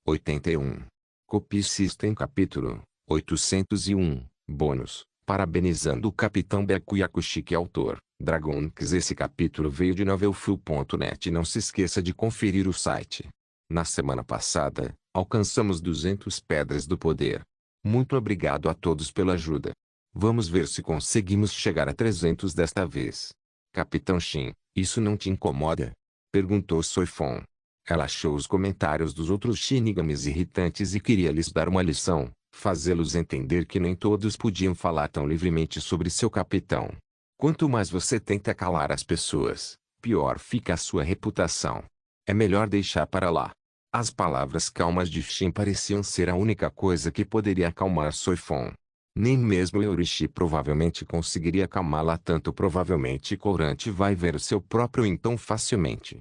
81. Copy System Capítulo 801, Bônus, parabenizando o Capitão Beku Yakushiki. Autor, Dragonix. Esse capítulo veio de novelfull.net. Não se esqueça de conferir o site. Na semana passada, alcançamos 200 pedras do poder. Muito obrigado a todos pela ajuda. Vamos ver se conseguimos chegar a 300 desta vez. Capitão Shin, isso não te incomoda? Perguntou Soifon. Ela achou os comentários dos outros Shinigamis irritantes e queria lhes dar uma lição, fazê-los entender que nem todos podiam falar tão livremente sobre seu capitão. Quanto mais você tenta calar as pessoas, pior fica a sua reputação. É melhor deixar para lá. As palavras calmas de Shin pareciam ser a única coisa que poderia acalmar Soifon. Nem mesmo Eurishi provavelmente conseguiria acalmá-la tanto. Provavelmente Corante vai ver o seu próprio então facilmente.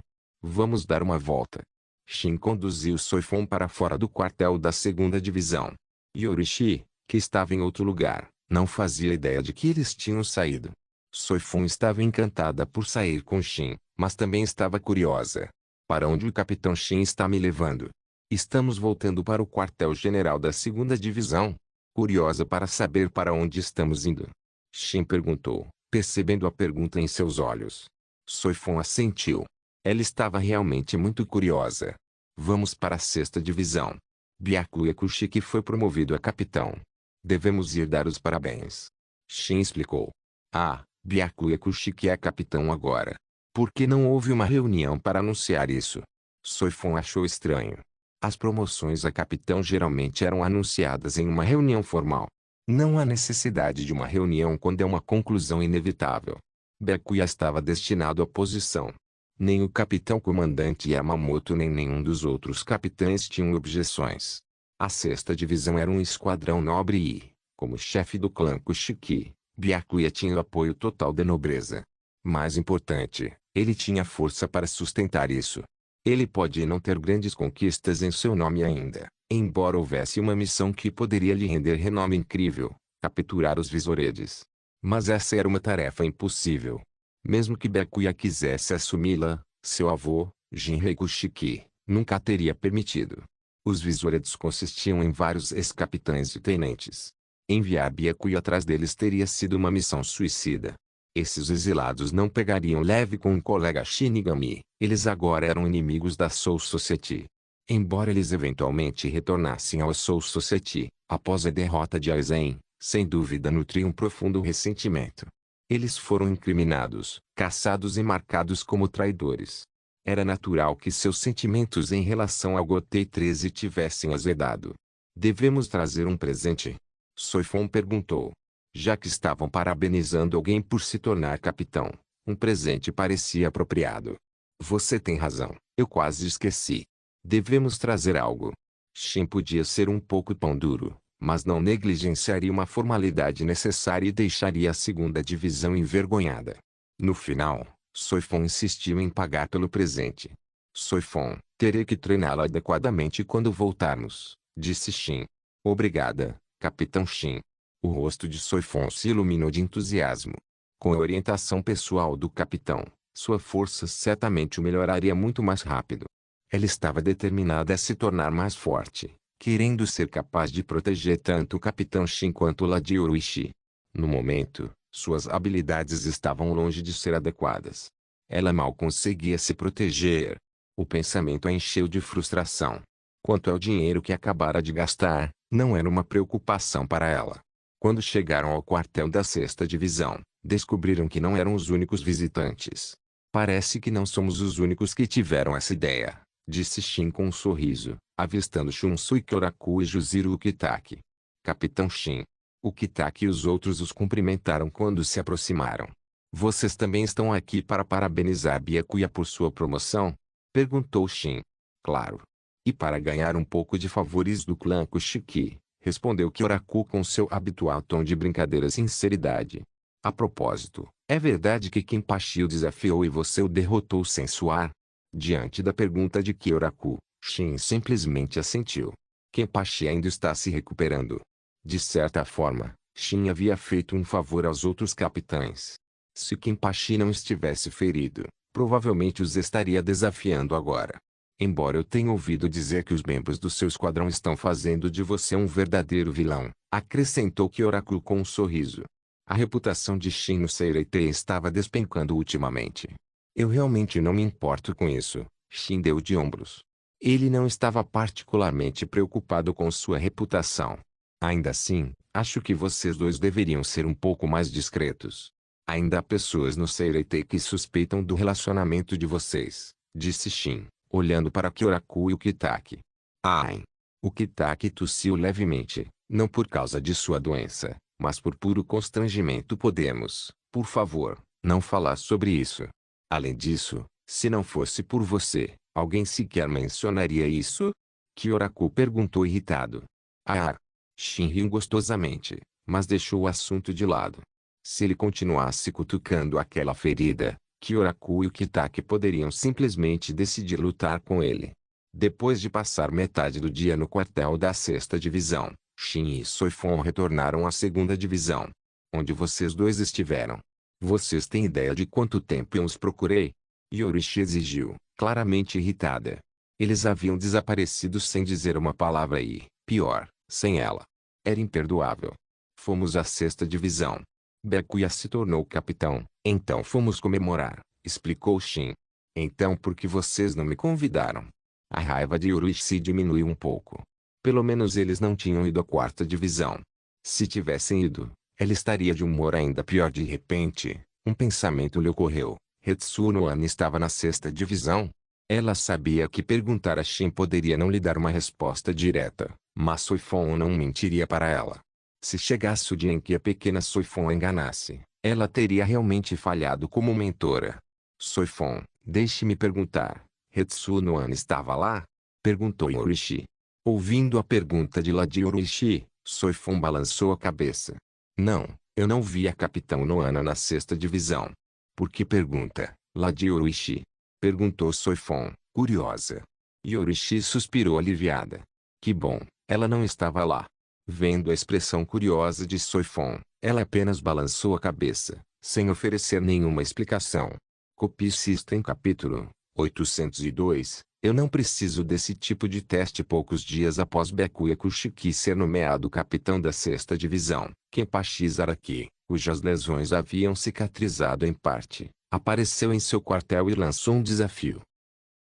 Vamos dar uma volta. Shin conduziu Soifon para fora do quartel da 2ª divisão. Eurishi, que estava em outro lugar, não fazia ideia de que eles tinham saído. Soifon estava encantada por sair com Shin, mas também estava curiosa. Para onde o Capitão Shin está me levando? Estamos voltando para o quartel-general da 2ª divisão? Curiosa para saber para onde estamos indo. Shin perguntou, percebendo a pergunta em seus olhos. Soifon assentiu. Ela estava realmente muito curiosa. Vamos para a 6ª divisão. Byakuya Kushiki foi promovido a capitão. Devemos ir dar os parabéns. Shin explicou. Ah, Byakuya Kushiki é capitão agora. Por que não houve uma reunião para anunciar isso? Soifon achou estranho. As promoções a capitão geralmente eram anunciadas em uma reunião formal. Não há necessidade de uma reunião quando é uma conclusão inevitável. Byakuya estava destinado à posição. Nem o capitão comandante Yamamoto nem nenhum dos outros capitães tinham objeções. A 6ª divisão era um esquadrão nobre e, como chefe do clã Kushiki, Byakuya tinha o apoio total da nobreza. Mais importante, ele tinha força para sustentar isso. Ele pode não ter grandes conquistas em seu nome ainda, embora houvesse uma missão que poderia lhe render renome incrível, capturar os Vizorides. Mas essa era uma tarefa impossível. Mesmo que Byakuya quisesse assumi-la, seu avô, Jinrei Kushiki, nunca a teria permitido. Os Vizorides consistiam em vários ex-capitães e tenentes. Enviar Byakuya atrás deles teria sido uma missão suicida. Esses exilados não pegariam leve com um colega Shinigami, eles agora eram inimigos da Soul Society. Embora eles eventualmente retornassem ao Soul Society, após a derrota de Aizen, sem dúvida nutriam um profundo ressentimento. Eles foram incriminados, caçados e marcados como traidores. Era natural que seus sentimentos em relação ao Gotei 13 tivessem azedado. Devemos trazer um presente? Soifon perguntou. Já que estavam parabenizando alguém por se tornar capitão, um presente parecia apropriado. Você tem razão, eu quase esqueci. Devemos trazer algo. Shin podia ser um pouco pão duro, mas não negligenciaria uma formalidade necessária e deixaria a 2ª divisão envergonhada. No final, Soifon insistiu em pagar pelo presente. Soifon, terei que treiná-lo adequadamente quando voltarmos, disse Shin. Obrigada, Capitão Shin. O rosto de Soifon se iluminou de entusiasmo. Com a orientação pessoal do capitão, sua força certamente o melhoraria muito mais rápido. Ela estava determinada a se tornar mais forte, querendo ser capaz de proteger tanto o capitão Shin quanto o Lady Uruishi. No momento, suas habilidades estavam longe de ser adequadas. Ela mal conseguia se proteger. O pensamento a encheu de frustração. Quanto ao dinheiro que acabara de gastar, não era uma preocupação para ela. Quando chegaram ao quartel da 6ª divisão, descobriram que não eram os únicos visitantes. Parece que não somos os únicos que tiveram essa ideia, disse Shin com um sorriso, avistando Shunsui Kyoraku e Juziro Ukitake. Capitão Shin. Ukitake e os outros os cumprimentaram quando se aproximaram. Vocês também estão aqui para parabenizar Byakuya por sua promoção? Perguntou Shin. Claro. E para ganhar um pouco de favores do clã Kushiki, respondeu Kyoraku com seu habitual tom de brincadeira e sinceridade. A propósito, é verdade que Kenpachi o desafiou e você o derrotou sem suar? Diante da pergunta de Kyoraku, Shin simplesmente assentiu. Kenpachi ainda está se recuperando. De certa forma, Shin havia feito um favor aos outros capitães. Se Kenpachi não estivesse ferido, provavelmente os estaria desafiando agora. Embora eu tenha ouvido dizer que os membros do seu esquadrão estão fazendo de você um verdadeiro vilão, acrescentou Kyoraku com um sorriso. A reputação de Shin no Seireitei estava despencando ultimamente. Eu realmente não me importo com isso, Shin deu de ombros. Ele não estava particularmente preocupado com sua reputação. Ainda assim, acho que vocês dois deveriam ser um pouco mais discretos. Ainda há pessoas no Seireitei que suspeitam do relacionamento de vocês, disse Shin, olhando para Kyoraku e o Kitaki. Ai! O Kitaki tossiu levemente, não por causa de sua doença, mas por puro constrangimento. Podemos, por favor, não falar sobre isso. Além disso, se não fosse por você, alguém sequer mencionaria isso? Kyoraku perguntou irritado. Ah! Shin riu gostosamente, mas deixou o assunto de lado. Se ele continuasse cutucando aquela ferida, Kyoraku e o Kitaki poderiam simplesmente decidir lutar com ele. Depois de passar metade do dia no quartel da 6ª Divisão, Shin e Soifon retornaram à 2ª Divisão. Onde vocês dois estiveram? Vocês têm ideia de quanto tempo eu os procurei? Yorishi exigiu, claramente irritada. Eles haviam desaparecido sem dizer uma palavra e, pior, sem ela. Era imperdoável. Fomos à 6ª Divisão. Byakuya se tornou capitão, então fomos comemorar, explicou Shin. Então por que vocês não me convidaram? A raiva de Yorishi diminuiu um pouco. Pelo menos eles não tinham ido à 4ª Divisão. Se tivessem ido, ela estaria de humor ainda pior. De repente, um pensamento lhe ocorreu. Hetsuno Ano estava na 6ª Divisão? Ela sabia que perguntar a Shin poderia não lhe dar uma resposta direta, mas Soifon não mentiria para ela. Se chegasse o dia em que a pequena Soifon enganasse, ela teria realmente falhado como mentora. Soifon, deixe-me perguntar, Hetsuno Ano estava lá? Perguntou Yorishi. Ouvindo a pergunta de lá de Yorishi, Soifon balançou a cabeça. Não, eu não vi a Capitão Noana na 6ª Divisão. Por que pergunta, lá de Yorishi? Perguntou Soifon, curiosa. Yorishi suspirou aliviada. Que bom, ela não estava lá. Vendo a expressão curiosa de Soifon, ela apenas balançou a cabeça, sem oferecer nenhuma explicação. Copy System capítulo 802. Eu não preciso desse tipo de teste. Poucos dias após Byakuya Kushiki ser nomeado capitão da 6ª Divisão, Kenpachi Zaraki, cujas lesões haviam cicatrizado em parte, apareceu em seu quartel e lançou um desafio.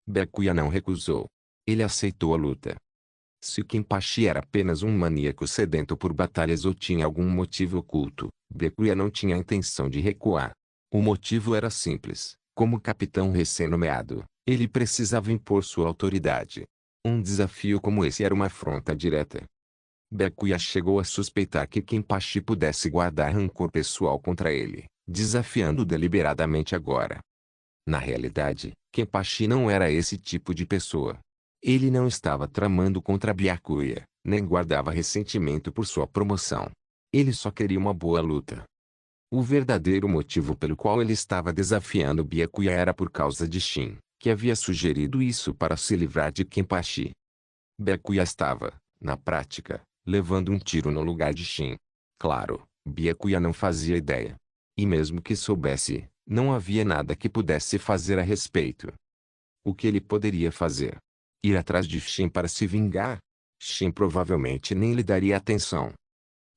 Byakuya não recusou. Ele aceitou a luta. Se Kenpachi era apenas um maníaco sedento por batalhas ou tinha algum motivo oculto, Byakuya não tinha a intenção de recuar. O motivo era simples. Como capitão recém-nomeado, ele precisava impor sua autoridade. Um desafio como esse era uma afronta direta. Byakuya chegou a suspeitar que Kenpachi pudesse guardar rancor pessoal contra ele, desafiando deliberadamente agora. Na realidade, Kenpachi não era esse tipo de pessoa. Ele não estava tramando contra Byakuya, nem guardava ressentimento por sua promoção. Ele só queria uma boa luta. O verdadeiro motivo pelo qual ele estava desafiando Byakuya era por causa de Shin, que havia sugerido isso para se livrar de Kenpachi. Byakuya estava, na prática, levando um tiro no lugar de Shin. Claro, Byakuya não fazia ideia. E mesmo que soubesse, não havia nada que pudesse fazer a respeito. O que ele poderia fazer? Ir atrás de Shin para se vingar? Shin provavelmente nem lhe daria atenção.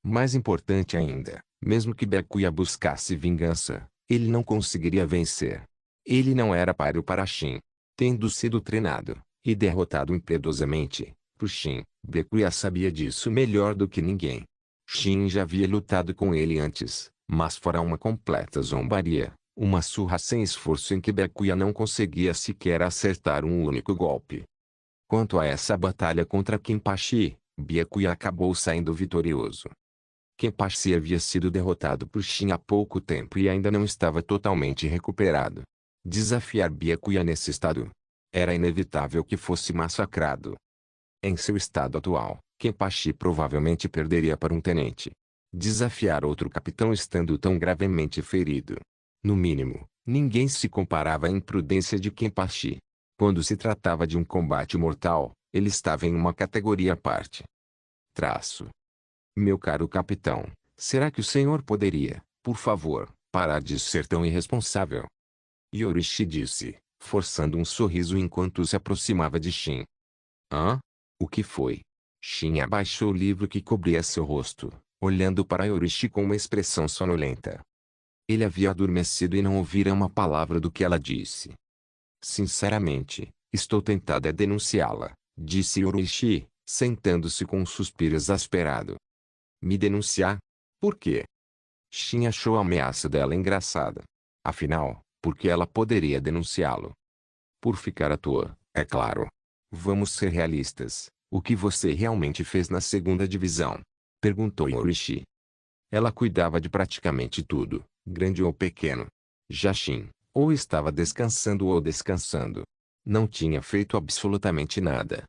Mais importante ainda, mesmo que Byakuya buscasse vingança, ele não conseguiria vencer. Ele não era páreo para Shin. Tendo sido treinado, e derrotado impiedosamente, por Shin, Byakuya sabia disso melhor do que ninguém. Shin já havia lutado com ele antes, mas fora uma completa zombaria, uma surra sem esforço em que Byakuya não conseguia sequer acertar um único golpe. Quanto a essa batalha contra Kenpachi, Byakuya acabou saindo vitorioso. Kenpachi havia sido derrotado por Shin há pouco tempo e ainda não estava totalmente recuperado. Desafiar Byakuya nesse estado? Era inevitável que fosse massacrado. Em seu estado atual, Kenpachi provavelmente perderia para um tenente. Desafiar outro capitão estando tão gravemente ferido. No mínimo, ninguém se comparava à imprudência de Kenpachi. Quando se tratava de um combate mortal, ele estava em uma categoria à parte. Meu caro capitão, será que o senhor poderia, por favor, parar de ser tão irresponsável? Yorishi disse, forçando um sorriso enquanto se aproximava de Shin. Hã? O que foi? Shin abaixou o livro que cobria seu rosto, olhando para Yorishi com uma expressão sonolenta. Ele havia adormecido e não ouvira uma palavra do que ela disse. Sinceramente, estou tentada a denunciá-la, disse Yorishi, sentando-se com um suspiro exasperado. Me denunciar? Por quê? Shin achou a ameaça dela engraçada. Afinal, por que ela poderia denunciá-lo? Por ficar à toa, é claro. Vamos ser realistas. O que você realmente fez na segunda divisão? Perguntou Yorishi. Ela cuidava de praticamente tudo, grande ou pequeno. Já Shin, ou estava descansando ou descansando. Não tinha feito absolutamente nada.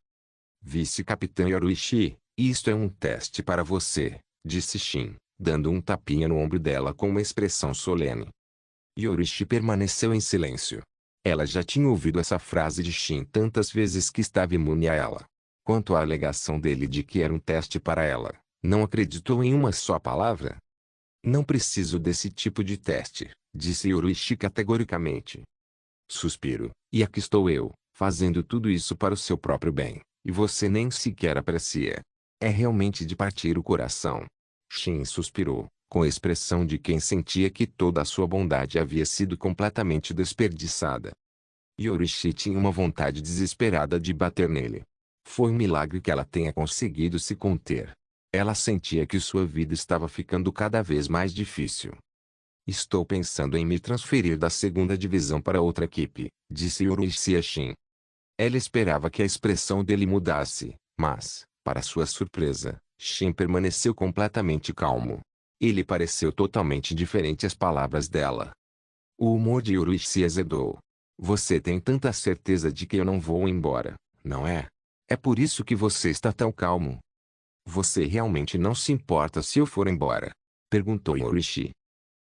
Vice-capitão Yorishi, isto é um teste para você, disse Shin, dando um tapinha no ombro dela com uma expressão solene. Yorishi permaneceu em silêncio. Ela já tinha ouvido essa frase de Shin tantas vezes que estava imune a ela. Quanto à alegação dele de que era um teste para ela, não acreditou em uma só palavra. Não preciso desse tipo de teste, disse Yorishi categoricamente. Suspiro, e aqui estou eu, fazendo tudo isso para o seu próprio bem, e você nem sequer aprecia. É realmente de partir o coração. Shin suspirou, com a expressão de quem sentia que toda a sua bondade havia sido completamente desperdiçada. Yorishi tinha uma vontade desesperada de bater nele. Foi um milagre que ela tenha conseguido se conter. Ela sentia que sua vida estava ficando cada vez mais difícil. Estou pensando em me transferir da segunda divisão para outra equipe, disse Yorishi a Shin. Ela esperava que a expressão dele mudasse, mas, para sua surpresa, Shin permaneceu completamente calmo. Ele pareceu totalmente diferente às palavras dela. O humor de Yorishi azedou. Você tem tanta certeza de que eu não vou embora, não é? É por isso que você está tão calmo. Você realmente não se importa se eu for embora? Perguntou Yorishi.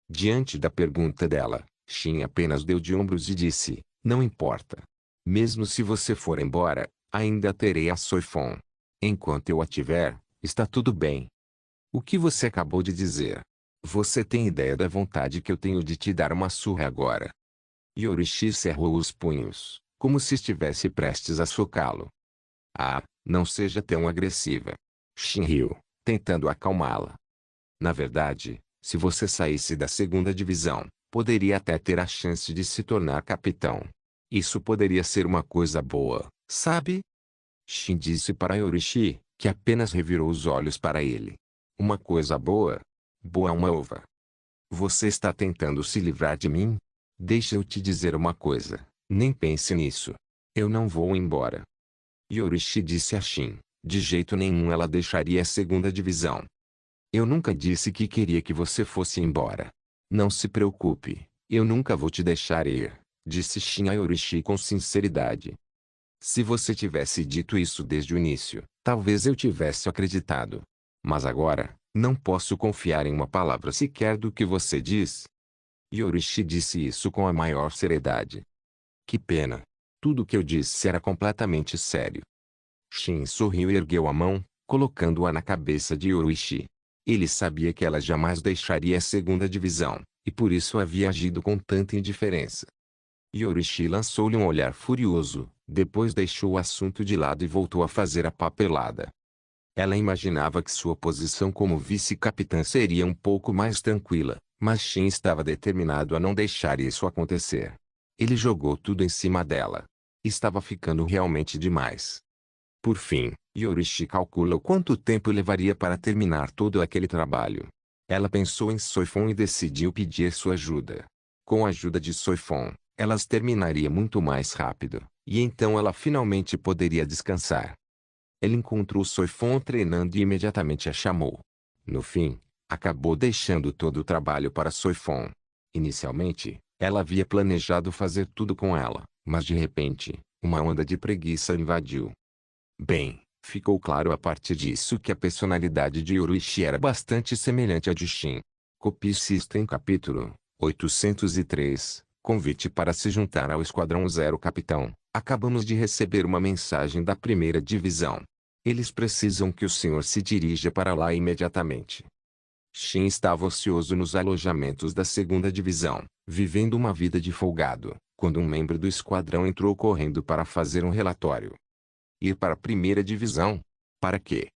Diante da pergunta dela, Shin apenas deu de ombros e disse, não importa. Mesmo se você for embora, ainda terei a Soifon. Enquanto eu a tiver, está tudo bem. O que você acabou de dizer? Você tem ideia da vontade que eu tenho de te dar uma surra agora? Yorishi cerrou os punhos, como se estivesse prestes a socá-lo. Ah, não seja tão agressiva. Shin riu, tentando acalmá-la. Na verdade, se você saísse da segunda divisão, poderia até ter a chance de se tornar capitão. Isso poderia ser uma coisa boa, sabe? Shin disse para Yorishi, que apenas revirou os olhos para ele. Uma coisa boa? Boa uma ova. Você está tentando se livrar de mim? Deixa eu te dizer uma coisa, nem pense nisso. Eu não vou embora. Yorishi disse a Shin, de jeito nenhum ela deixaria a segunda divisão. Eu nunca disse que queria que você fosse embora. Não se preocupe, eu nunca vou te deixar ir, disse Shin a Yorishi com sinceridade. Se você tivesse dito isso desde o início, talvez eu tivesse acreditado. Mas agora, não posso confiar em uma palavra sequer do que você diz. Yorishi disse isso com a maior seriedade. Que pena. Tudo o que eu disse era completamente sério. Shin sorriu e ergueu a mão, colocando-a na cabeça de Yorishi. Ele sabia que ela jamais deixaria a segunda divisão, e por isso havia agido com tanta indiferença. Yorishi lançou-lhe um olhar furioso, depois deixou o assunto de lado e voltou a fazer a papelada. Ela imaginava que sua posição como vice-capitã seria um pouco mais tranquila, mas Shin estava determinado a não deixar isso acontecer. Ele jogou tudo em cima dela. Estava ficando realmente demais. Por fim, Yorishi calculou quanto tempo levaria para terminar todo aquele trabalho. Ela pensou em Soifon e decidiu pedir sua ajuda. Com a ajuda de Soifon, elas terminariam muito mais rápido, e então ela finalmente poderia descansar. Ele encontrou Soifon treinando e imediatamente a chamou. No fim, acabou deixando todo o trabalho para Soifon. Inicialmente, ela havia planejado fazer tudo com ela, mas de repente, uma onda de preguiça invadiu. Bem, ficou claro a partir disso que a personalidade de Yorishi era bastante semelhante à de Shin. Copie System Capítulo 803, Convite para se juntar ao Esquadrão Zero Capitão. Acabamos de receber uma mensagem da primeira divisão. Eles precisam que o senhor se dirija para lá imediatamente. Shin estava ocioso nos alojamentos da segunda divisão, vivendo uma vida de folgado, quando um membro do esquadrão entrou correndo para fazer um relatório. Ir para a primeira divisão? Para quê?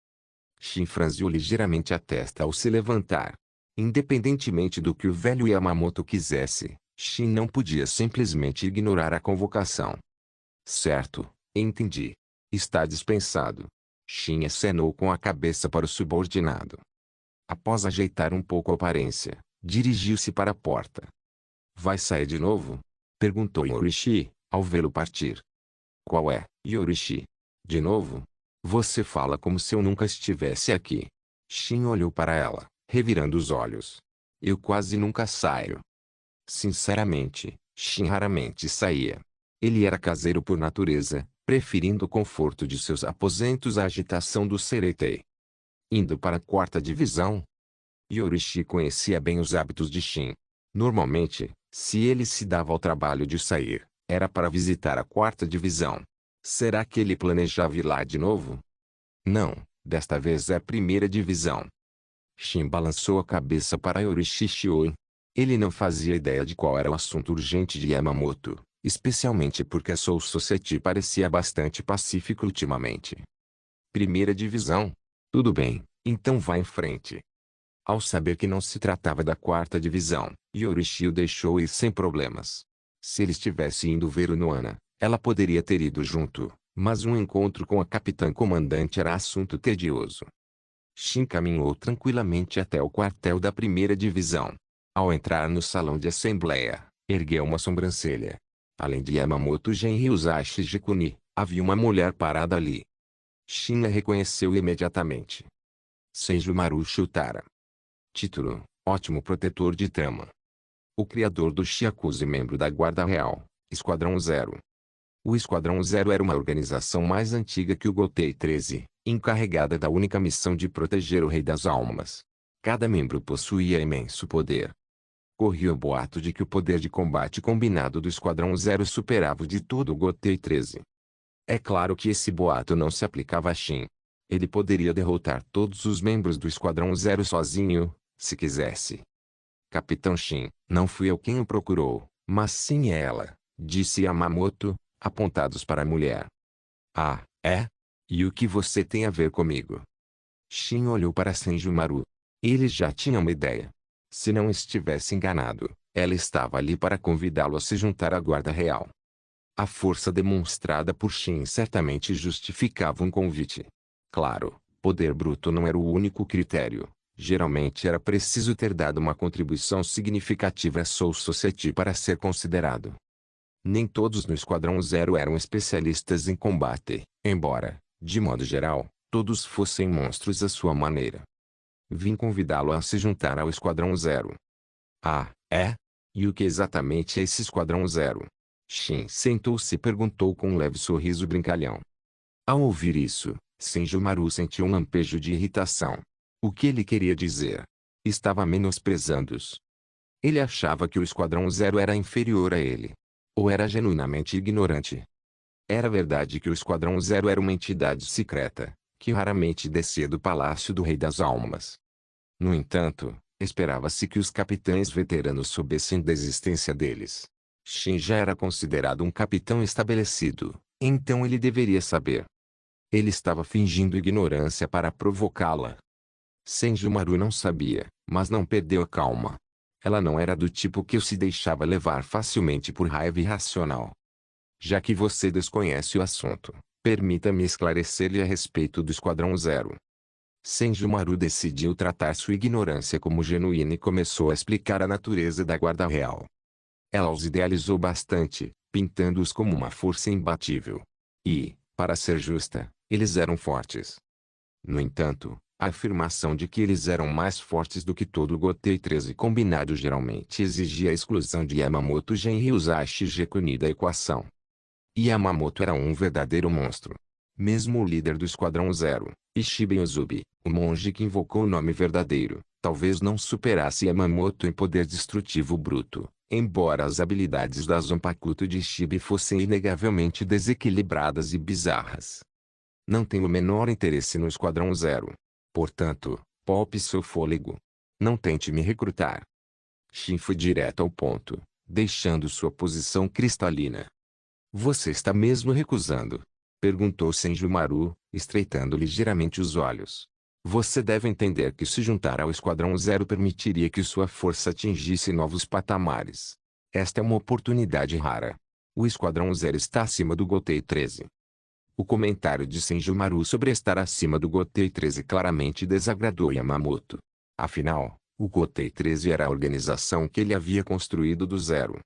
Shin franziu ligeiramente a testa ao se levantar. Independentemente do que o velho Yamamoto quisesse, Shin não podia simplesmente ignorar a convocação. Certo, entendi. Está dispensado. Shin acenou com a cabeça para o subordinado. Após ajeitar um pouco a aparência, dirigiu-se para a porta. Vai sair de novo? Perguntou Yorishi, ao vê-lo partir. Qual é, Yorishi? De novo? Você fala como se eu nunca estivesse aqui. Shin olhou para ela, revirando os olhos. Eu quase nunca saio. Sinceramente, Shin raramente saía. Ele era caseiro por natureza, preferindo o conforto de seus aposentos à agitação do Sereitei. Indo para a quarta divisão? Yorishi conhecia bem os hábitos de Shin. Normalmente, se ele se dava ao trabalho de sair, era para visitar a quarta divisão. Será que ele planejava ir lá de novo? Não, desta vez é a primeira divisão. Shin balançou a cabeça para Yorishi Shioi. Ele não fazia ideia de qual era o assunto urgente de Yamamoto, especialmente porque Soul Society parecia bastante pacífico ultimamente. Primeira divisão? Tudo bem, então vá em frente. Ao saber que não se tratava da quarta divisão, Yorishi o deixou ir sem problemas. Se ele estivesse indo ver o Noana, ela poderia ter ido junto, mas um encontro com a capitã-comandante era assunto tedioso. Shin caminhou tranquilamente até o quartel da primeira divisão. Ao entrar no salão de assembleia, ergueu uma sobrancelha. Além de Yamamoto Genryuzashi Jikuni, havia uma mulher parada ali. Shin a reconheceu imediatamente. Senjumaru Shutara. Título: Ótimo protetor de trama. O criador do Shiakuze e membro da Guarda Real, Esquadrão Zero. O Esquadrão Zero era uma organização mais antiga que o Gotei 13, encarregada da única missão de proteger o Rei das Almas. Cada membro possuía imenso poder. Corria o boato de que o poder de combate combinado do Esquadrão Zero superava o de todo o Gotei 13. É claro que esse boato não se aplicava a Shin. Ele poderia derrotar todos os membros do Esquadrão Zero sozinho, se quisesse. Capitão Shin, não fui eu quem o procurou, mas sim ela, disse Yamamoto, apontados para a mulher. Ah, é? E o que você tem a ver comigo? Shin olhou para Senjumaru. Ele já tinha uma ideia. Se não estivesse enganado, ela estava ali para convidá-lo a se juntar à Guarda Real. A força demonstrada por Shin certamente justificava um convite. Claro, poder bruto não era o único critério. Geralmente era preciso ter dado uma contribuição significativa à Soul Society para ser considerado. Nem todos no Esquadrão Zero eram especialistas em combate, embora, de modo geral, todos fossem monstros à sua maneira. Vim convidá-lo a se juntar ao Esquadrão Zero. Ah, é? E o que exatamente é esse Esquadrão Zero? Shin sentou-se e perguntou com um leve sorriso brincalhão. Ao ouvir isso, Senjumaru sentiu um lampejo de irritação. O que ele queria dizer? Estava menosprezando-os. Ele achava que o Esquadrão Zero era inferior a ele. Ou era genuinamente ignorante. Era verdade que o Esquadrão Zero era uma entidade secreta, que raramente descia do Palácio do Rei das Almas. No entanto, esperava-se que os capitães veteranos soubessem da existência deles. Shin já era considerado um capitão estabelecido, então ele deveria saber. Ele estava fingindo ignorância para provocá-la. Senjumaru não sabia, mas não perdeu a calma. Ela não era do tipo que se deixava levar facilmente por raiva irracional. Já que você desconhece o assunto, permita-me esclarecer-lhe a respeito do Esquadrão Zero. Senjumaru decidiu tratar sua ignorância como genuína e começou a explicar a natureza da Guarda Real. Ela os idealizou bastante, pintando-os como uma força imbatível. E, para ser justa, eles eram fortes. No entanto, a afirmação de que eles eram mais fortes do que todo o Gotei 13 combinado geralmente exigia a exclusão de Yamamoto Genryuzashi Jikuni da equação. Yamamoto era um verdadeiro monstro. Mesmo o líder do Esquadrão Zero, Ishiben Uzubi, o monge que invocou o nome verdadeiro, talvez não superasse Yamamoto em poder destrutivo bruto, embora as habilidades da Zanpakuto de Ishibe fossem inegavelmente desequilibradas e bizarras. Não tenho o menor interesse no Esquadrão Zero. Portanto, poupe seu fôlego. Não tente me recrutar. Shin foi direto ao ponto, deixando sua posição cristalina. Você está mesmo recusando? Perguntou Senjumaru, estreitando ligeiramente os olhos. Você deve entender que se juntar ao Esquadrão Zero permitiria que sua força atingisse novos patamares. Esta é uma oportunidade rara. O Esquadrão Zero está acima do Gotei 13. O comentário de Senjumaru sobre estar acima do Gotei 13 claramente desagradou Yamamoto. Afinal, o Gotei 13 era a organização que ele havia construído do zero.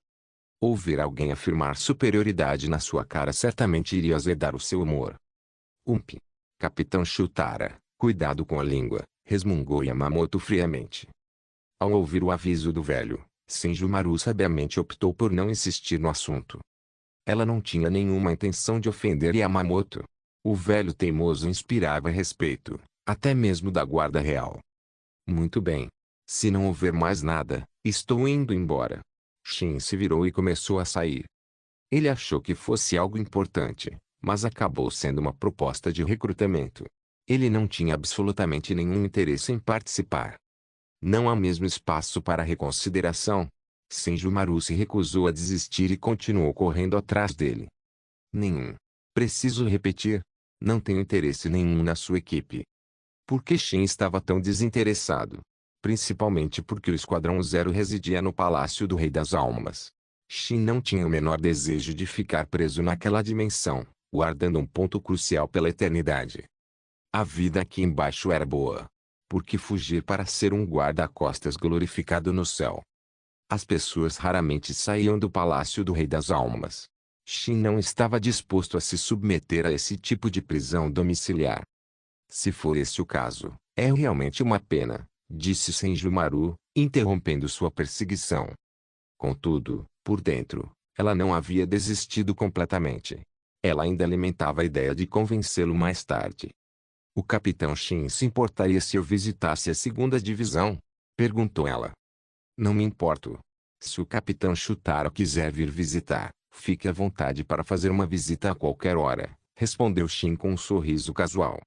Ouvir alguém afirmar superioridade na sua cara certamente iria azedar o seu humor. Capitão Shutara, cuidado com a língua, resmungou Yamamoto friamente. Ao ouvir o aviso do velho, Senjumaru sabiamente optou por não insistir no assunto. Ela não tinha nenhuma intenção de ofender Yamamoto. O velho teimoso inspirava respeito, até mesmo da guarda real. Muito bem. Se não houver mais nada, estou indo embora. Shin se virou e começou a sair. Ele achou que fosse algo importante, mas acabou sendo uma proposta de recrutamento. Ele não tinha absolutamente nenhum interesse em participar. Não há mesmo espaço para reconsideração. Senjumaru se recusou a desistir e continuou correndo atrás dele. Nenhum. Preciso repetir. Não tenho interesse nenhum na sua equipe. Por que Shin estava tão desinteressado? Principalmente porque o Esquadrão Zero residia no Palácio do Rei das Almas. Shin não tinha o menor desejo de ficar preso naquela dimensão, guardando um ponto crucial pela eternidade. A vida aqui embaixo era boa. Por que fugir para ser um guarda-costas glorificado no céu? As pessoas raramente saíam do Palácio do Rei das Almas. Shin não estava disposto a se submeter a esse tipo de prisão domiciliar. Se for esse o caso, é realmente uma pena, disse Senjumaru, interrompendo sua perseguição. Contudo, por dentro, ela não havia desistido completamente. Ela ainda alimentava a ideia de convencê-lo mais tarde. O capitão Shin se importaria se eu visitasse a segunda divisão? Perguntou ela. Não me importo. Se o capitão Shutara quiser vir visitar, fique à vontade para fazer uma visita a qualquer hora, respondeu Shin com um sorriso casual.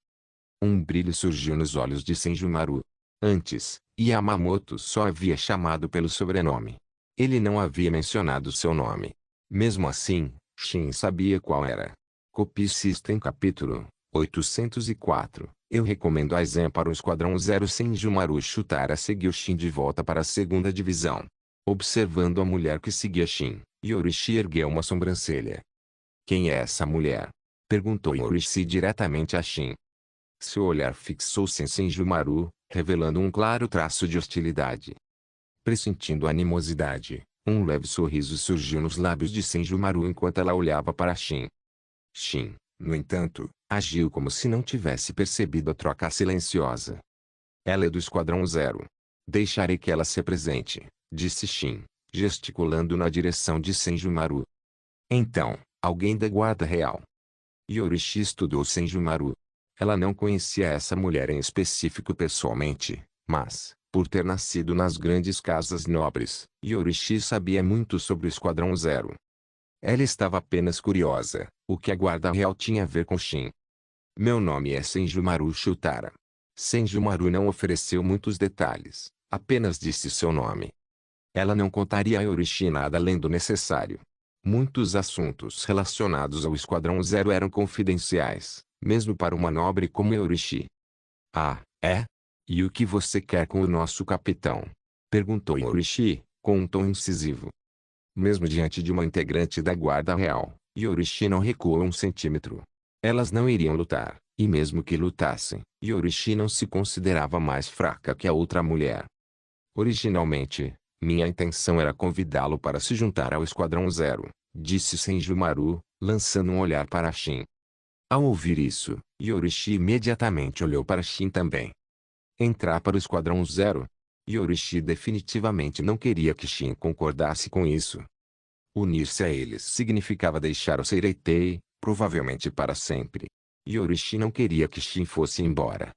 Um brilho surgiu nos olhos de Senjumaru. Antes, Yamamoto só havia chamado pelo sobrenome. Ele não havia mencionado seu nome. Mesmo assim, Shin sabia qual era. Copy System Capítulo 804. Eu recomendo a Zen para o Esquadrão Zero. Senjumaru Shutara seguiu Shin de volta para a segunda divisão. Observando a mulher que seguia Shin, Yorishi ergueu uma sobrancelha. Quem é essa mulher? Perguntou Yorishi diretamente a Shin. Seu olhar fixou-se em Senjumaru, revelando um claro traço de hostilidade. Pressentindo animosidade, um leve sorriso surgiu nos lábios de Senjumaru enquanto ela olhava para Shin. Shin, no entanto, agiu como se não tivesse percebido a troca silenciosa. Ela é do Esquadrão Zero. Deixarei que ela se apresente, disse Shin, gesticulando na direção de Senjumaru. Então, alguém da Guarda Real. Yorishi estudou Senjumaru. Ela não conhecia essa mulher em específico pessoalmente, mas, por ter nascido nas grandes casas nobres, Yorishi sabia muito sobre o Esquadrão Zero. Ela estava apenas curiosa, o que a Guarda Real tinha a ver com Shin. Meu nome é Senjumaru Shutara. Senjumaru não ofereceu muitos detalhes, apenas disse seu nome. Ela não contaria a Yorishi nada além do necessário. Muitos assuntos relacionados ao Esquadrão Zero eram confidenciais, mesmo para uma nobre como Yorishi. Ah, é? E o que você quer com o nosso capitão? Perguntou Yorishi, com um tom incisivo. Mesmo diante de uma integrante da Guarda Real, Yorishi não recuou um centímetro. Elas não iriam lutar, e mesmo que lutassem, Yorishi não se considerava mais fraca que a outra mulher. Originalmente, minha intenção era convidá-lo para se juntar ao Esquadrão Zero, disse Senjumaru, lançando um olhar para Shin. Ao ouvir isso, Yorishi imediatamente olhou para Shin também. Entrar para o Esquadrão Zero? Yorishi definitivamente não queria que Shin concordasse com isso. Unir-se a eles significava deixar o Seireitei, provavelmente para sempre. Yorishi não queria que Shin fosse embora.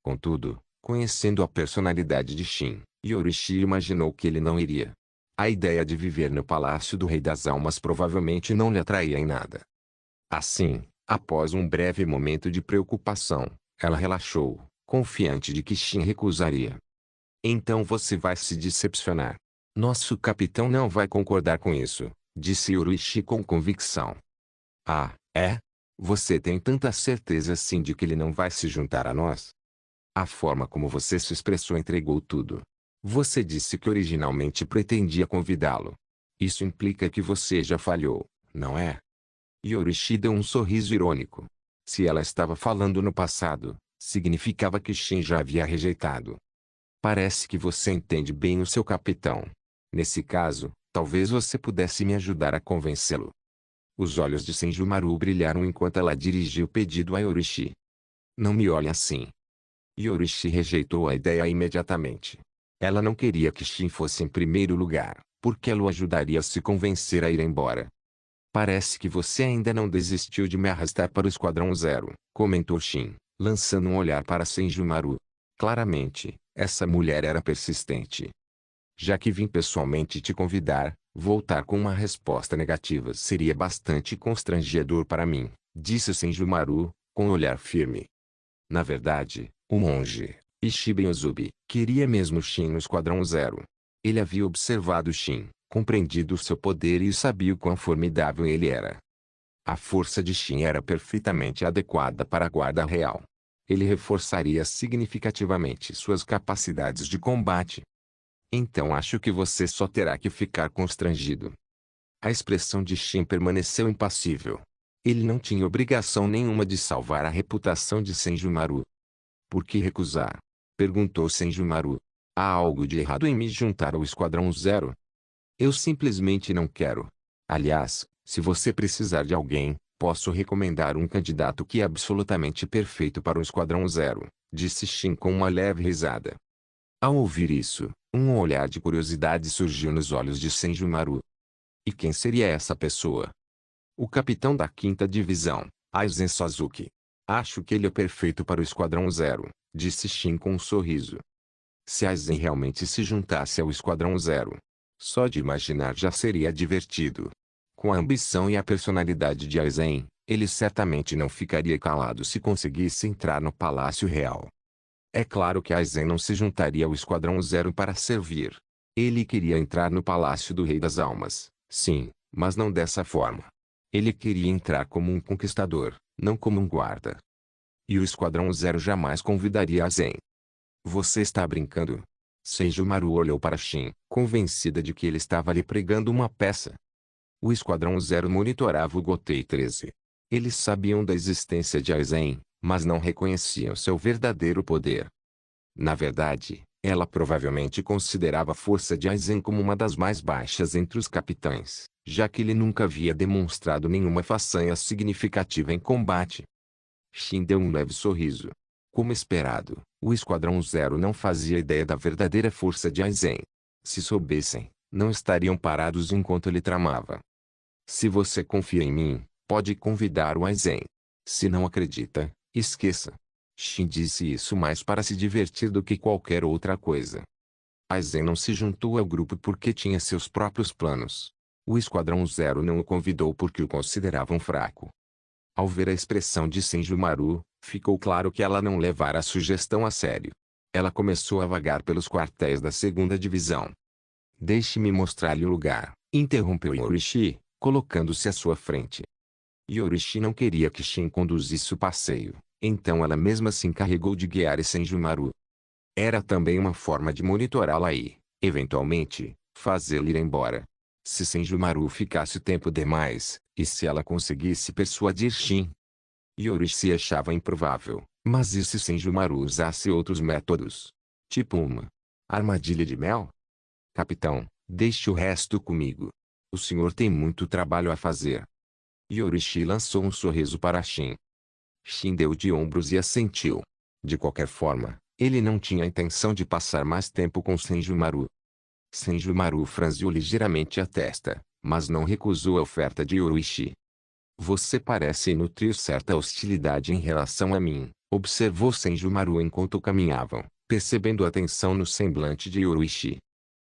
Contudo, conhecendo a personalidade de Shin, Yorishi imaginou que ele não iria. A ideia de viver no Palácio do Rei das Almas provavelmente não lhe atraía em nada. Assim, após um breve momento de preocupação, ela relaxou, confiante de que Shin recusaria. Então você vai se decepcionar. Nosso capitão não vai concordar com isso, disse Yoruichi com convicção. Ah, é? Você tem tanta certeza assim de que ele não vai se juntar a nós? A forma como você se expressou entregou tudo. Você disse que originalmente pretendia convidá-lo. Isso implica que você já falhou, não é? Yoruichi deu um sorriso irônico. Se ela estava falando no passado, significava que Shin já havia rejeitado. Parece que você entende bem o seu capitão. Nesse caso, talvez você pudesse me ajudar a convencê-lo. Os olhos de Senjumaru brilharam enquanto ela dirigia o pedido a Yoruichi. Não me olhe assim. Yoruichi rejeitou a ideia imediatamente. Ela não queria que Shin fosse em primeiro lugar, porque ela o ajudaria a se convencer a ir embora. Parece que você ainda não desistiu de me arrastar para o Esquadrão Zero, comentou Shin, lançando um olhar para Senjumaru. Claramente, essa mulher era persistente. Já que vim pessoalmente te convidar, voltar com uma resposta negativa seria bastante constrangedor para mim, disse Senjumaru, com um olhar firme. Na verdade, o monge, Ishiben Ozubi, queria mesmo Shin no Esquadrão Zero. Ele havia observado Shin, compreendido seu poder e sabia o quão formidável ele era. A força de Shin era perfeitamente adequada para a guarda real. Ele reforçaria significativamente suas capacidades de combate. Então acho que você só terá que ficar constrangido. A expressão de Shin permaneceu impassível. Ele não tinha obrigação nenhuma de salvar a reputação de Senjumaru. Por que recusar? Perguntou Senjumaru. Há algo de errado em me juntar ao Esquadrão Zero? Eu simplesmente não quero. Aliás, se você precisar de alguém, posso recomendar um candidato que é absolutamente perfeito para o Esquadrão Zero, disse Shin com uma leve risada. Ao ouvir isso, um olhar de curiosidade surgiu nos olhos de Senjumaru. E quem seria essa pessoa? O capitão da 5ª Divisão, Aizen Suzuki. Acho que ele é perfeito para o Esquadrão Zero, disse Shin com um sorriso. Se Aizen realmente se juntasse ao Esquadrão Zero, só de imaginar já seria divertido. Com a ambição e a personalidade de Aizen, ele certamente não ficaria calado se conseguisse entrar no Palácio Real. É claro que Aizen não se juntaria ao Esquadrão Zero para servir. Ele queria entrar no Palácio do Rei das Almas, sim, mas não dessa forma. Ele queria entrar como um conquistador, não como um guarda. E o Esquadrão Zero jamais convidaria Aizen. Você está brincando? Senjumaru olhou para Shin, convencida de que ele estava lhe pregando uma peça. O Esquadrão Zero monitorava o Gotei 13. Eles sabiam da existência de Aizen, mas não reconheciam seu verdadeiro poder. Na verdade, ela provavelmente considerava a força de Aizen como uma das mais baixas entre os capitães, já que ele nunca havia demonstrado nenhuma façanha significativa em combate. Shin deu um leve sorriso. Como esperado, o Esquadrão Zero não fazia ideia da verdadeira força de Aizen. Se soubessem, não estariam parados enquanto ele tramava. Se você confia em mim, pode convidar o Aizen. Se não acredita, esqueça. Shin disse isso mais para se divertir do que qualquer outra coisa. Aizen não se juntou ao grupo porque tinha seus próprios planos. O Esquadrão Zero não o convidou porque o consideravam fraco. Ao ver a expressão de Senjumaru, ficou claro que ela não levara a sugestão a sério. Ela começou a vagar pelos quartéis da 2ª Divisão. Deixe-me mostrar-lhe o lugar, interrompeu Yoruichi, colocando-se à sua frente. Yoruichi não queria que Shin conduzisse o passeio, então ela mesma se encarregou de guiar Senjumaru. Era também uma forma de monitorá-la e, eventualmente, fazê-la ir embora. Se Senjumaru ficasse tempo demais, e se ela conseguisse persuadir Shin? Yoruichi achava improvável, mas e se Senjumaru usasse outros métodos? Tipo uma armadilha de mel? Capitão, deixe o resto comigo. O senhor tem muito trabalho a fazer. Yoruichi lançou um sorriso para Shin. Shin deu de ombros e assentiu. De qualquer forma, ele não tinha intenção de passar mais tempo com Senjumaru. Senjumaru franziu ligeiramente a testa, mas não recusou a oferta de Yoruichi. Você parece nutrir certa hostilidade em relação a mim, observou Senjumaru enquanto caminhavam, percebendo a tensão no semblante de Yoruichi.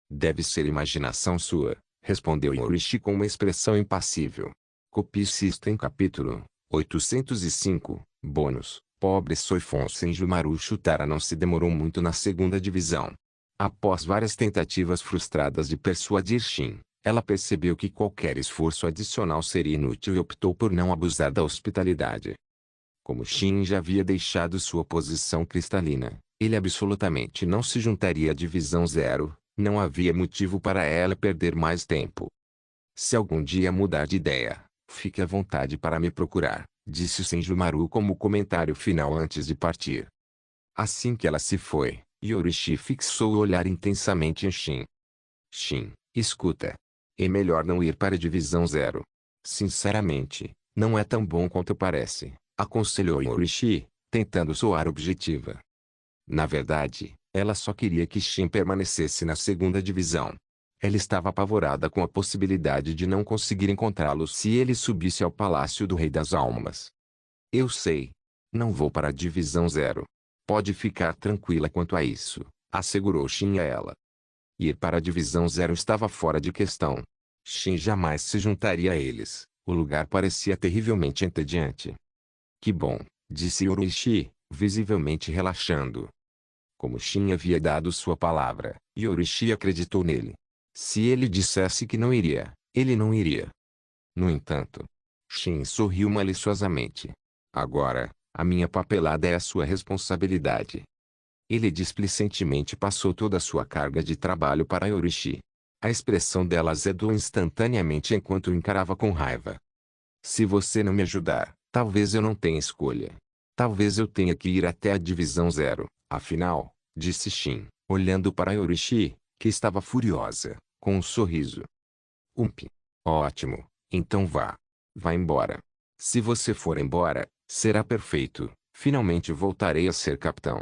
Deve ser imaginação sua, respondeu Yoruichi com uma expressão impassível. Copie System capítulo 805, bônus, pobre Soifon Senjumaru Chutara não se demorou muito na 2ª Divisão. Após várias tentativas frustradas de persuadir Shin, ela percebeu que qualquer esforço adicional seria inútil e optou por não abusar da hospitalidade. Como Shin já havia deixado sua posição cristalina, ele absolutamente não se juntaria à Divisão Zero, não havia motivo para ela perder mais tempo. Se algum dia mudar de ideia, fique à vontade para me procurar, disse Senjumaru como comentário final antes de partir. Assim que ela se foi, Yorishi fixou o olhar intensamente em Shin. Shin, escuta. É melhor não ir para a Divisão Zero. Sinceramente, não é tão bom quanto parece, aconselhou Yorishi, tentando soar objetiva. Na verdade, ela só queria que Shin permanecesse na segunda divisão. Ela estava apavorada com a possibilidade de não conseguir encontrá-lo se ele subisse ao Palácio do Rei das Almas. Eu sei. Não vou para a Divisão Zero. Pode ficar tranquila quanto a isso, assegurou Shin a ela. Ir para a Divisão Zero estava fora de questão. Shin jamais se juntaria a eles. O lugar parecia terrivelmente entediante. Que bom, disse Yorishi, visivelmente relaxando. Como Shin havia dado sua palavra, Yorishi acreditou nele. Se ele dissesse que não iria, ele não iria. No entanto, Shin sorriu maliciosamente. Agora, a minha papelada é a sua responsabilidade. Ele displicentemente passou toda a sua carga de trabalho para Yorishi. A expressão dela azedou instantaneamente enquanto o encarava com raiva. Se você não me ajudar, talvez eu não tenha escolha. Talvez eu tenha que ir até a Divisão Zero, afinal, disse Shin, olhando para Yorishi, que estava furiosa, com um sorriso. Ótimo, então vá. Vá embora. Se você for embora, será perfeito, finalmente voltarei a ser capitão.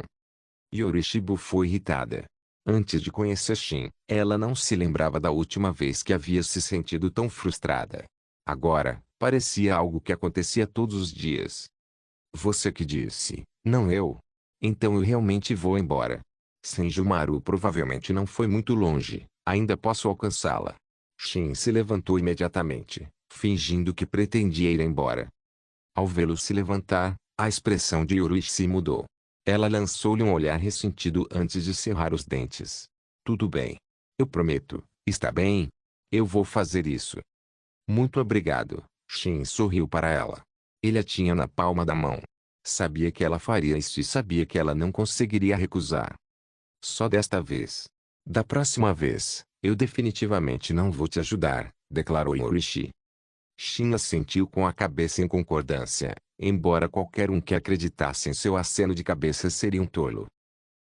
Yorishi bufou irritada. Antes de conhecer Shin, ela não se lembrava da última vez que havia se sentido tão frustrada. Agora, parecia algo que acontecia todos os dias. Você que disse, não eu. Então eu realmente vou embora. Senjumaru provavelmente não foi muito longe, ainda posso alcançá-la. Shin se levantou imediatamente, fingindo que pretendia ir embora. Ao vê-lo se levantar, a expressão de Yorishi mudou. Ela lançou-lhe um olhar ressentido antes de cerrar os dentes. Tudo bem. Eu prometo, está bem? Eu vou fazer isso. Muito obrigado. Shin sorriu para ela. Ele a tinha na palma da mão. Sabia que ela faria isso e sabia que ela não conseguiria recusar. Só desta vez. Da próxima vez, eu definitivamente não vou te ajudar, declarou Yorishi. Shin assentiu com a cabeça em concordância, embora qualquer um que acreditasse em seu aceno de cabeça seria um tolo.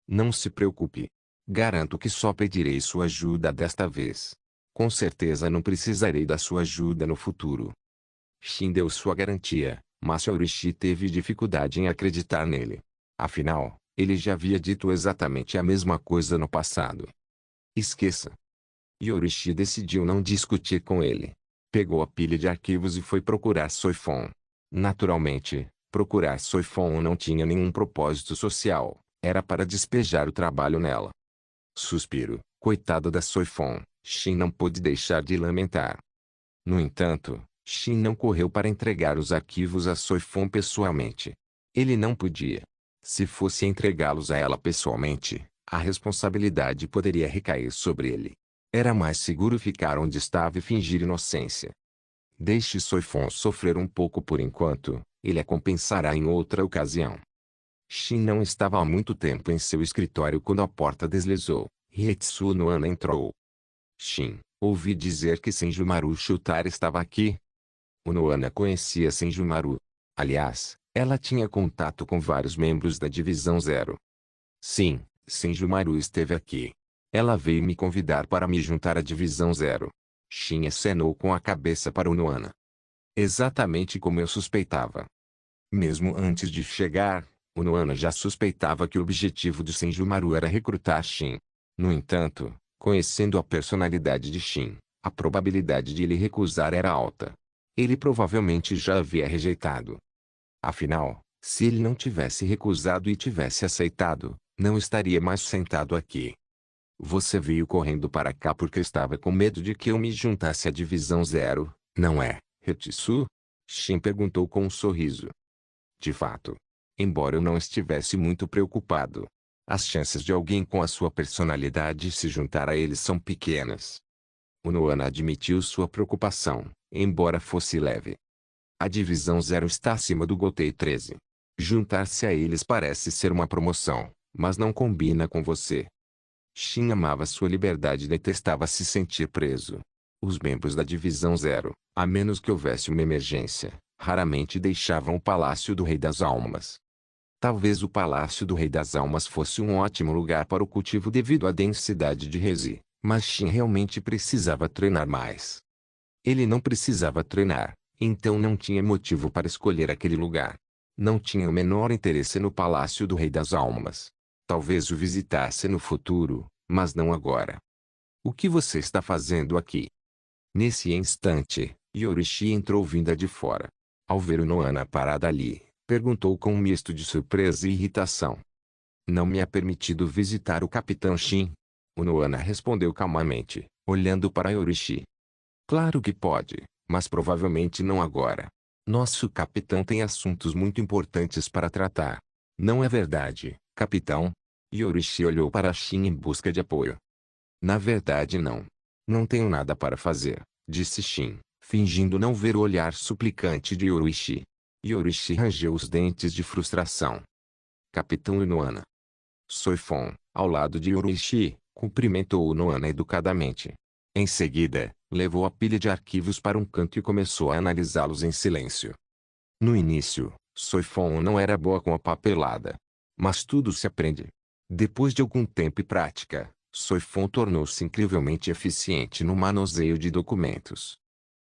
Não se preocupe. Garanto que só pedirei sua ajuda desta vez. Com certeza não precisarei da sua ajuda no futuro. Shin deu sua garantia, mas Yorishi teve dificuldade em acreditar nele. Afinal, ele já havia dito exatamente a mesma coisa no passado. Esqueça. Yorishi decidiu não discutir com ele. Pegou a pilha de arquivos e foi procurar Soifon. Naturalmente, procurar Soifon não tinha nenhum propósito social, era para despejar o trabalho nela. Suspiro, coitado da Soifon, Shin não pôde deixar de lamentar. No entanto, Shin não correu para entregar os arquivos a Soifon pessoalmente. Ele não podia. Se fosse entregá-los a ela pessoalmente, a responsabilidade poderia recair sobre ele. Era mais seguro ficar onde estava e fingir inocência. Deixe Soifon sofrer um pouco por enquanto, ele a compensará em outra ocasião. Shin não estava há muito tempo em seu escritório quando a porta deslizou, e Etsuo Nohana entrou. Shin, ouvi dizer que Senjumaru Shutara estava aqui. O Nohana conhecia Senjumaru. Aliás, ela tinha contato com vários membros da Divisão Zero. Sim, Senjumaru esteve aqui. Ela veio me convidar para me juntar à Divisão Zero. Shin acenou com a cabeça para o Nohana. Exatamente como eu suspeitava. Mesmo antes de chegar, o Nohana já suspeitava que o objetivo de Senjumaru era recrutar Shin. No entanto, conhecendo a personalidade de Shin, a probabilidade de ele recusar era alta. Ele provavelmente já havia rejeitado. Afinal, se ele não tivesse recusado e tivesse aceitado, não estaria mais sentado aqui. Você veio correndo para cá porque estava com medo de que eu me juntasse à Divisão Zero, não é, Hetsu? Shin perguntou com um sorriso. De fato. Embora eu não estivesse muito preocupado. As chances de alguém com a sua personalidade se juntar a eles são pequenas. O Noana admitiu sua preocupação, embora fosse leve. A divisão 0 está acima do Gotei 13. Juntar-se a eles parece ser uma promoção, mas não combina com você. Shin amava sua liberdade e detestava se sentir preso. Os membros da divisão 0, a menos que houvesse uma emergência, raramente deixavam o Palácio do Rei das Almas. Talvez o Palácio do Rei das Almas fosse um ótimo lugar para o cultivo devido à densidade de Rezi, mas Shin realmente precisava treinar mais. Ele não precisava treinar, então não tinha motivo para escolher aquele lugar. Não tinha o menor interesse no Palácio do Rei das Almas. Talvez o visitasse no futuro, mas não agora. O que você está fazendo aqui? Nesse instante, Yorishi entrou vinda de fora. Ao ver o Noana parada ali, perguntou com um misto de surpresa e irritação. Não me é permitido visitar o Capitão Shin? O Noana respondeu calmamente, olhando para Yorishi. Claro que pode, mas provavelmente não agora. Nosso capitão tem assuntos muito importantes para tratar. Não é verdade, capitão? Yorishi olhou para Shin em busca de apoio. Na verdade não. Não tenho nada para fazer, disse Shin, fingindo não ver o olhar suplicante de Yorishi. Yorishi rangeu os dentes de frustração. Capitão Noana. Soifon, ao lado de Yorishi, cumprimentou o Noana educadamente. Em seguida, levou a pilha de arquivos para um canto e começou a analisá-los em silêncio. No início, Soifon não era boa com a papelada. Mas tudo se aprende. Depois de algum tempo e prática, Soifon tornou-se incrivelmente eficiente no manuseio de documentos.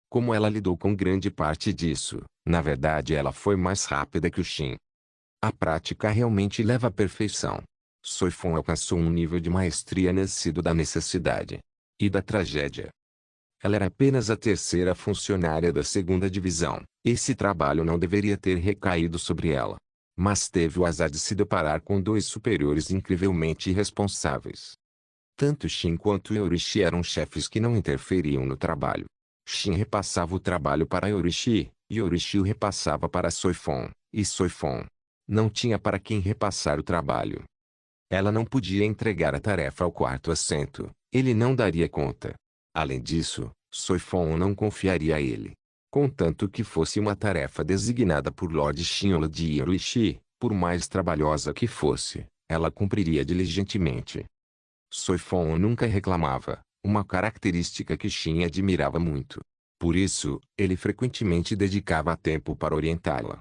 Como ela lidou com grande parte disso, na verdade ela foi mais rápida que o Shin. A prática realmente leva à perfeição. Soifon alcançou um nível de maestria nascido da necessidade e da tragédia. Ela era apenas a terceira funcionária da segunda divisão. Esse trabalho não deveria ter recaído sobre ela. Mas teve o azar de se deparar com dois superiores incrivelmente irresponsáveis. Tanto Shin quanto Yorishi eram chefes que não interferiam no trabalho. Shin repassava o trabalho para Yorishi, Yorishi o repassava para Soifon, e Soifon não tinha para quem repassar o trabalho. Ela não podia entregar a tarefa ao quarto assento, ele não daria conta. Além disso, Soifon não confiaria a ele. Contanto que fosse uma tarefa designada por Lord Shin de Yorishi, por mais trabalhosa que fosse, ela cumpriria diligentemente. Soifon nunca reclamava, uma característica que Shin admirava muito. Por isso, ele frequentemente dedicava tempo para orientá-la.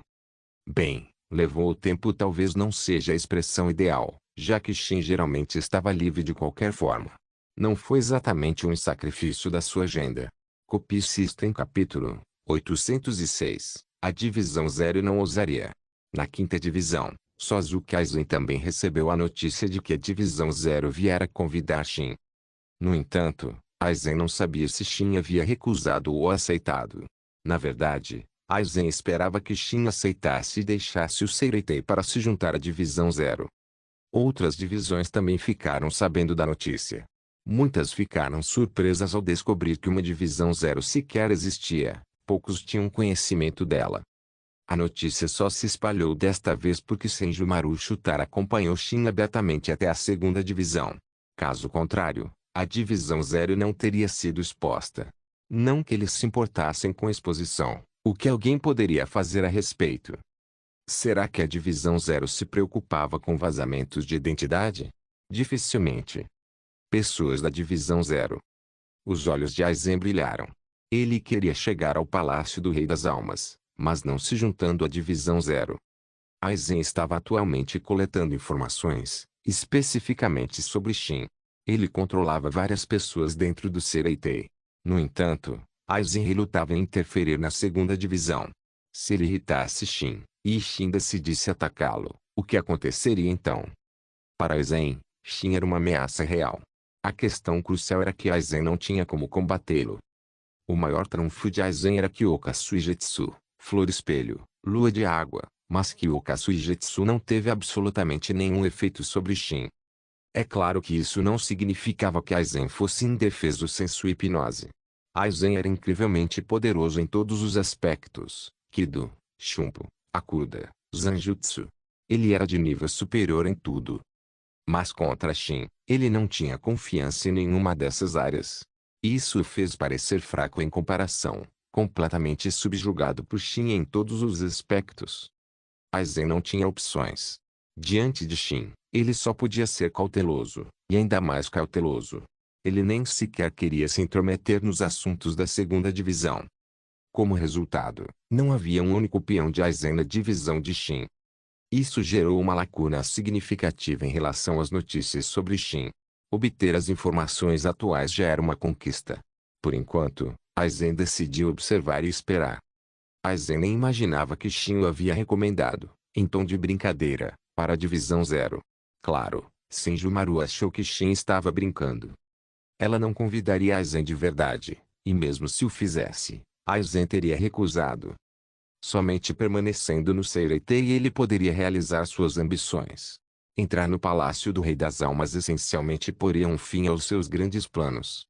Bem, levou o tempo talvez não seja a expressão ideal, já que Shin geralmente estava livre de qualquer forma. Não foi exatamente um sacrifício da sua agenda. Copy System capítulo 806. A divisão 0 não ousaria. Na quinta divisão, Sozuki Aizen também recebeu a notícia de que a divisão 0 viera convidar Shin. No entanto, Aizen não sabia se Shin havia recusado ou aceitado. Na verdade, Aizen esperava que Shin aceitasse e deixasse o Seireitei para se juntar à divisão 0. Outras divisões também ficaram sabendo da notícia. Muitas ficaram surpresas ao descobrir que uma divisão 0 sequer existia, poucos tinham conhecimento dela. A notícia só se espalhou desta vez porque Senjumaru Shutara acompanhou Shin abertamente até a segunda divisão. Caso contrário, a divisão 0 não teria sido exposta. Não que eles se importassem com a exposição, o que alguém poderia fazer a respeito. Será que a divisão 0 se preocupava com vazamentos de identidade? Dificilmente. Pessoas da divisão 0. Os olhos de Aizen brilharam. Ele queria chegar ao Palácio do Rei das Almas, mas não se juntando à divisão 0. Aizen estava atualmente coletando informações, especificamente sobre Shin. Ele controlava várias pessoas dentro do Seireitei. No entanto, Aizen relutava em interferir na segunda divisão. Se ele irritasse Shin, e Shin decidisse atacá-lo, o que aconteceria então? Para Aizen, Shin era uma ameaça real. A questão crucial era que Aizen não tinha como combatê-lo. O maior trunfo de Aizen era Kyoka Suigetsu, Flor Espelho, Lua de Água, mas Kyoka Suigetsu não teve absolutamente nenhum efeito sobre Shin. É claro que isso não significava que Aizen fosse indefeso sem sua hipnose. Aizen era incrivelmente poderoso em todos os aspectos, Kido, Shunpo, Akuda, Zanjutsu. Ele era de nível superior em tudo. Mas contra Shin, ele não tinha confiança em nenhuma dessas áreas. Isso o fez parecer fraco em comparação, completamente subjugado por Shin em todos os aspectos. Aizen não tinha opções. Diante de Shin, ele só podia ser cauteloso, e ainda mais cauteloso. Ele nem sequer queria se intrometer nos assuntos da segunda divisão. Como resultado, não havia um único peão de Aizen na divisão de Shin. Isso gerou uma lacuna significativa em relação às notícias sobre Shin. Obter as informações atuais já era uma conquista. Por enquanto, Aizen decidiu observar e esperar. Aizen nem imaginava que Shin o havia recomendado, em tom de brincadeira, para a divisão 0. Claro, Senjumaru achou que Shin estava brincando. Ela não convidaria Aizen de verdade, e mesmo se o fizesse, Aizen teria recusado. Somente permanecendo no Seireitei ele poderia realizar suas ambições. Entrar no Palácio do Rei das Almas essencialmente poria um fim aos seus grandes planos.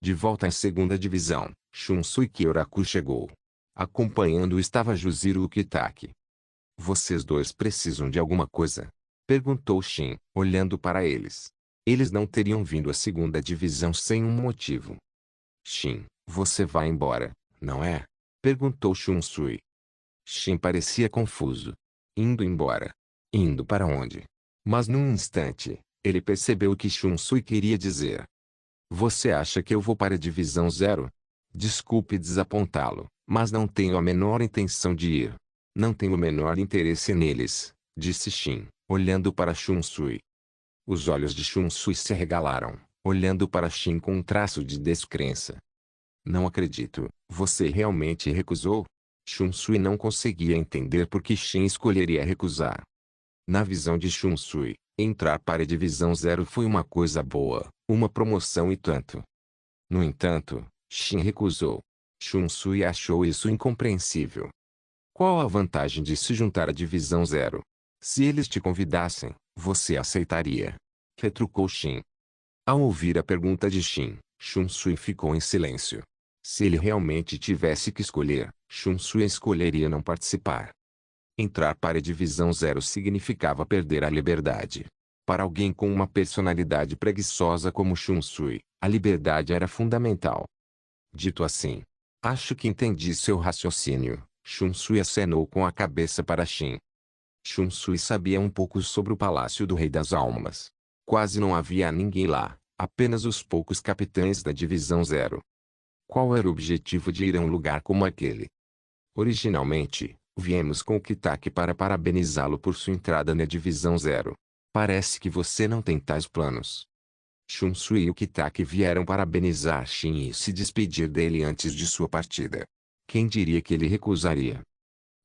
De volta à segunda divisão, Shunsui Kyoraku chegou. Acompanhando-o estava Juziro Ukitake. Vocês dois precisam de alguma coisa? Perguntou Shin, olhando para eles. Eles não teriam vindo à segunda divisão sem um motivo. Shin, você vai embora, não é? Perguntou Shunsui. Shin parecia confuso. Indo embora. Indo para onde? Mas num instante, ele percebeu o que Shunsui queria dizer. Você acha que eu vou para a divisão 0? Desculpe desapontá-lo, mas não tenho a menor intenção de ir. Não tenho o menor interesse neles, disse Shin, olhando para Shunsui. Os olhos de Shunsui se arregalaram, olhando para Shin com um traço de descrença. Não acredito, você realmente recusou? Shunsui não conseguia entender por que Shin escolheria recusar. Na visão de Shunsui, entrar para a divisão 0 foi uma coisa boa, uma promoção e tanto. No entanto, Shin recusou. Shunsui achou isso incompreensível. Qual a vantagem de se juntar à divisão 0? Se eles te convidassem, você aceitaria? Retrucou Shin. Ao ouvir a pergunta de Shin, Shunsui ficou em silêncio. Se ele realmente tivesse que escolher, Shunsui escolheria não participar. Entrar para a divisão 0 significava perder a liberdade. Para alguém com uma personalidade preguiçosa como Shunsui, a liberdade era fundamental. Dito assim, acho que entendi seu raciocínio. Shunsui acenou com a cabeça para Shin. Shunsui sabia um pouco sobre o Palácio do Rei das Almas. Quase não havia ninguém lá, apenas os poucos capitães da divisão 0. Qual era o objetivo de ir a um lugar como aquele? Originalmente, viemos com o Kitake para parabenizá-lo por sua entrada na divisão 0. Parece que você não tem tais planos. Shunsui e o Kitake vieram parabenizar Shin e se despedir dele antes de sua partida. Quem diria que ele recusaria?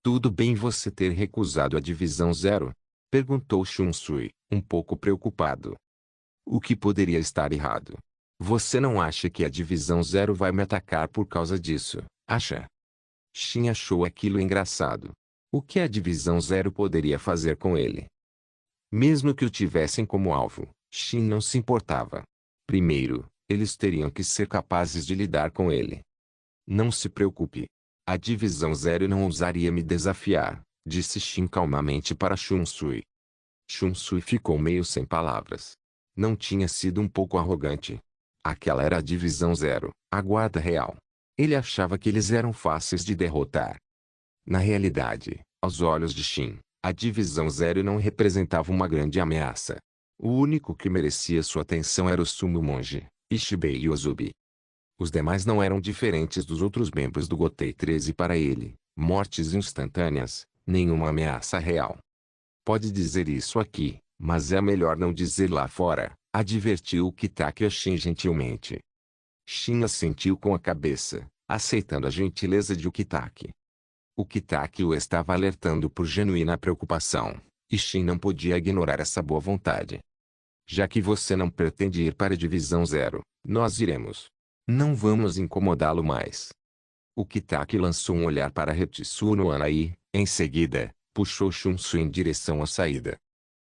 Tudo bem você ter recusado a divisão 0? Perguntou Shunsui, um pouco preocupado. O que poderia estar errado? Você não acha que a divisão 0 vai me atacar por causa disso, acha? Shin achou aquilo engraçado. O que a divisão 0 poderia fazer com ele? Mesmo que o tivessem como alvo, Shin não se importava. Primeiro, eles teriam que ser capazes de lidar com ele. Não se preocupe. A divisão 0 não ousaria me desafiar, disse Shin calmamente para Shunsui. Shunsui ficou meio sem palavras. Não tinha sido um pouco arrogante. Aquela era a divisão 0, a guarda real. Ele achava que eles eram fáceis de derrotar. Na realidade, aos olhos de Shin, a divisão 0 não representava uma grande ameaça. O único que merecia sua atenção era o Sumo Monge, Ishibei Yozubi. Os demais não eram diferentes dos outros membros do Gotei 13 para ele, mortes instantâneas, nenhuma ameaça real. Pode dizer isso aqui, mas é melhor não dizer lá fora, advertiu o Kitake a Shin gentilmente. Shin assentiu com a cabeça, aceitando a gentileza de Ukitake. O Kitake o estava alertando por genuína preocupação, e Shin não podia ignorar essa boa vontade. Já que você não pretende ir para a divisão 0, nós iremos. Não vamos incomodá-lo mais. O Kitake lançou um olhar para Retsu no Ana e, em seguida, puxou Shunsui em direção à saída.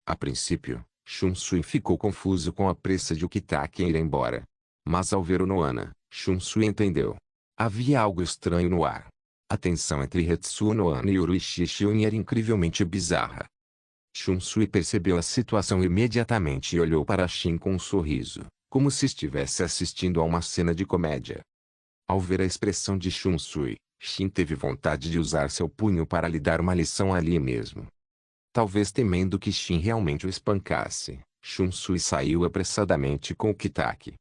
A princípio, Shunsui ficou confuso com a pressa de Ukitake em ir embora. Mas ao ver o Noana, Shunsui entendeu. Havia algo estranho no ar. A tensão entre Retsu Noana e Uruishi Shion era incrivelmente bizarra. Shui percebeu a situação imediatamente e olhou para Shin com um sorriso, como se estivesse assistindo a uma cena de comédia. Ao ver a expressão de Shui, Shin teve vontade de usar seu punho para lhe dar uma lição ali mesmo. Talvez temendo que Shin realmente o espancasse, Shui saiu apressadamente com o Kitaki.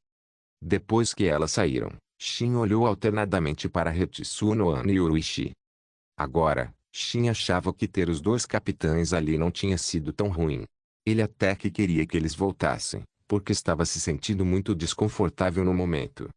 Depois que elas saíram, Shin olhou alternadamente para Retsuno e Uruishi. Agora, Shin achava que ter os dois capitães ali não tinha sido tão ruim. Ele até que queria que eles voltassem, porque estava se sentindo muito desconfortável no momento.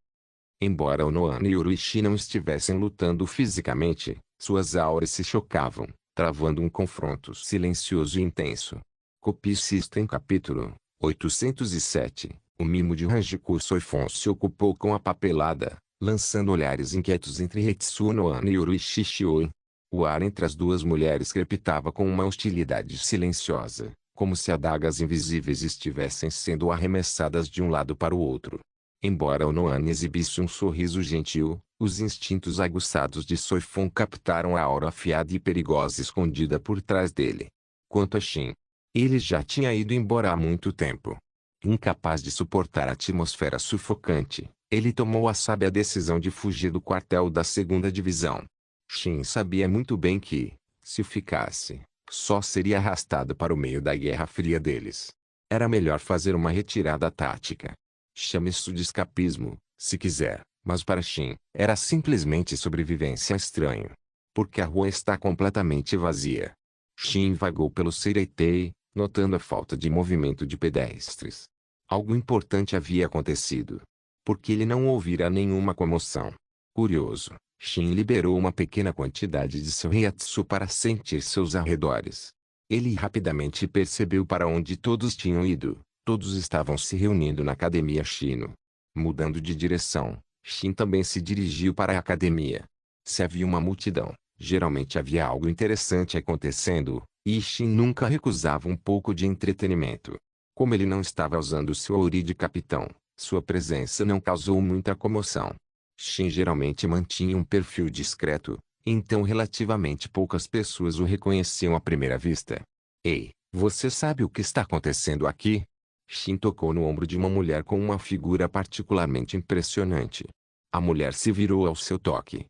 Embora Onoan e Uruishi não estivessem lutando fisicamente, suas auras se chocavam, travando um confronto silencioso e intenso. Copy System Capítulo 807. O mimo de Hanjiku Soifon se ocupou com a papelada, lançando olhares inquietos entre Retsuno e Uruishi Shioi. O ar entre as duas mulheres crepitava com uma hostilidade silenciosa, como se adagas invisíveis estivessem sendo arremessadas de um lado para o outro. Embora Onoan exibisse um sorriso gentil, os instintos aguçados de Soifon captaram a aura afiada e perigosa escondida por trás dele. Quanto a Shin, ele já tinha ido embora há muito tempo. Incapaz de suportar a atmosfera sufocante, ele tomou a sábia decisão de fugir do quartel da 2ª Divisão. Shin sabia muito bem que, se ficasse, só seria arrastado para o meio da Guerra Fria deles. Era melhor fazer uma retirada tática. Chame isso de escapismo, se quiser, mas para Shin, era simplesmente sobrevivência estranho. Porque a rua está completamente vazia. Shin vagou pelo Seireitei, notando a falta de movimento de pedestres. Algo importante havia acontecido. Porque ele não ouvira nenhuma comoção. Curioso, Shin liberou uma pequena quantidade de seu Reiatsu para sentir seus arredores. Ele rapidamente percebeu para onde todos tinham ido. Todos estavam se reunindo na academia Shino. Mudando de direção, Shin também se dirigiu para a academia. Se havia uma multidão, geralmente havia algo interessante acontecendo, e Shin nunca recusava um pouco de entretenimento. Como ele não estava usando seu Ori de capitão, sua presença não causou muita comoção. Shin geralmente mantinha um perfil discreto, então relativamente poucas pessoas o reconheciam à primeira vista. Ei, você sabe o que está acontecendo aqui? Shin tocou no ombro de uma mulher com uma figura particularmente impressionante. A mulher se virou ao seu toque.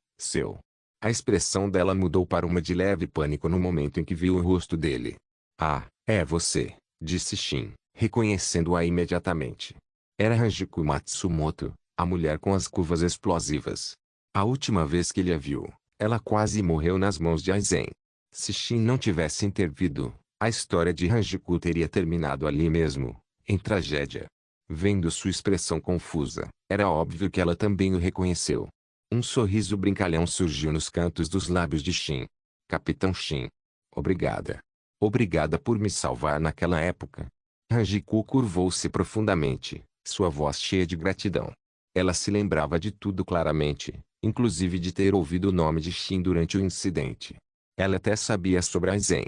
A expressão dela mudou para uma de leve pânico no momento em que viu o rosto dele. Ah, é você, disse Shin, reconhecendo-a imediatamente. Era Hanjiku Matsumoto, a mulher com as curvas explosivas. A última vez que ele a viu, ela quase morreu nas mãos de Aizen. Se Shin não tivesse intervido, a história de Hanjiku teria terminado ali mesmo, em tragédia. Vendo sua expressão confusa, era óbvio que ela também o reconheceu. Um sorriso brincalhão surgiu nos cantos dos lábios de Shin. Capitão Shin. Obrigada. Obrigada por me salvar naquela época. Hanjiku curvou-se profundamente, sua voz cheia de gratidão. Ela se lembrava de tudo claramente, inclusive de ter ouvido o nome de Shin durante o incidente. Ela até sabia sobre Aizen.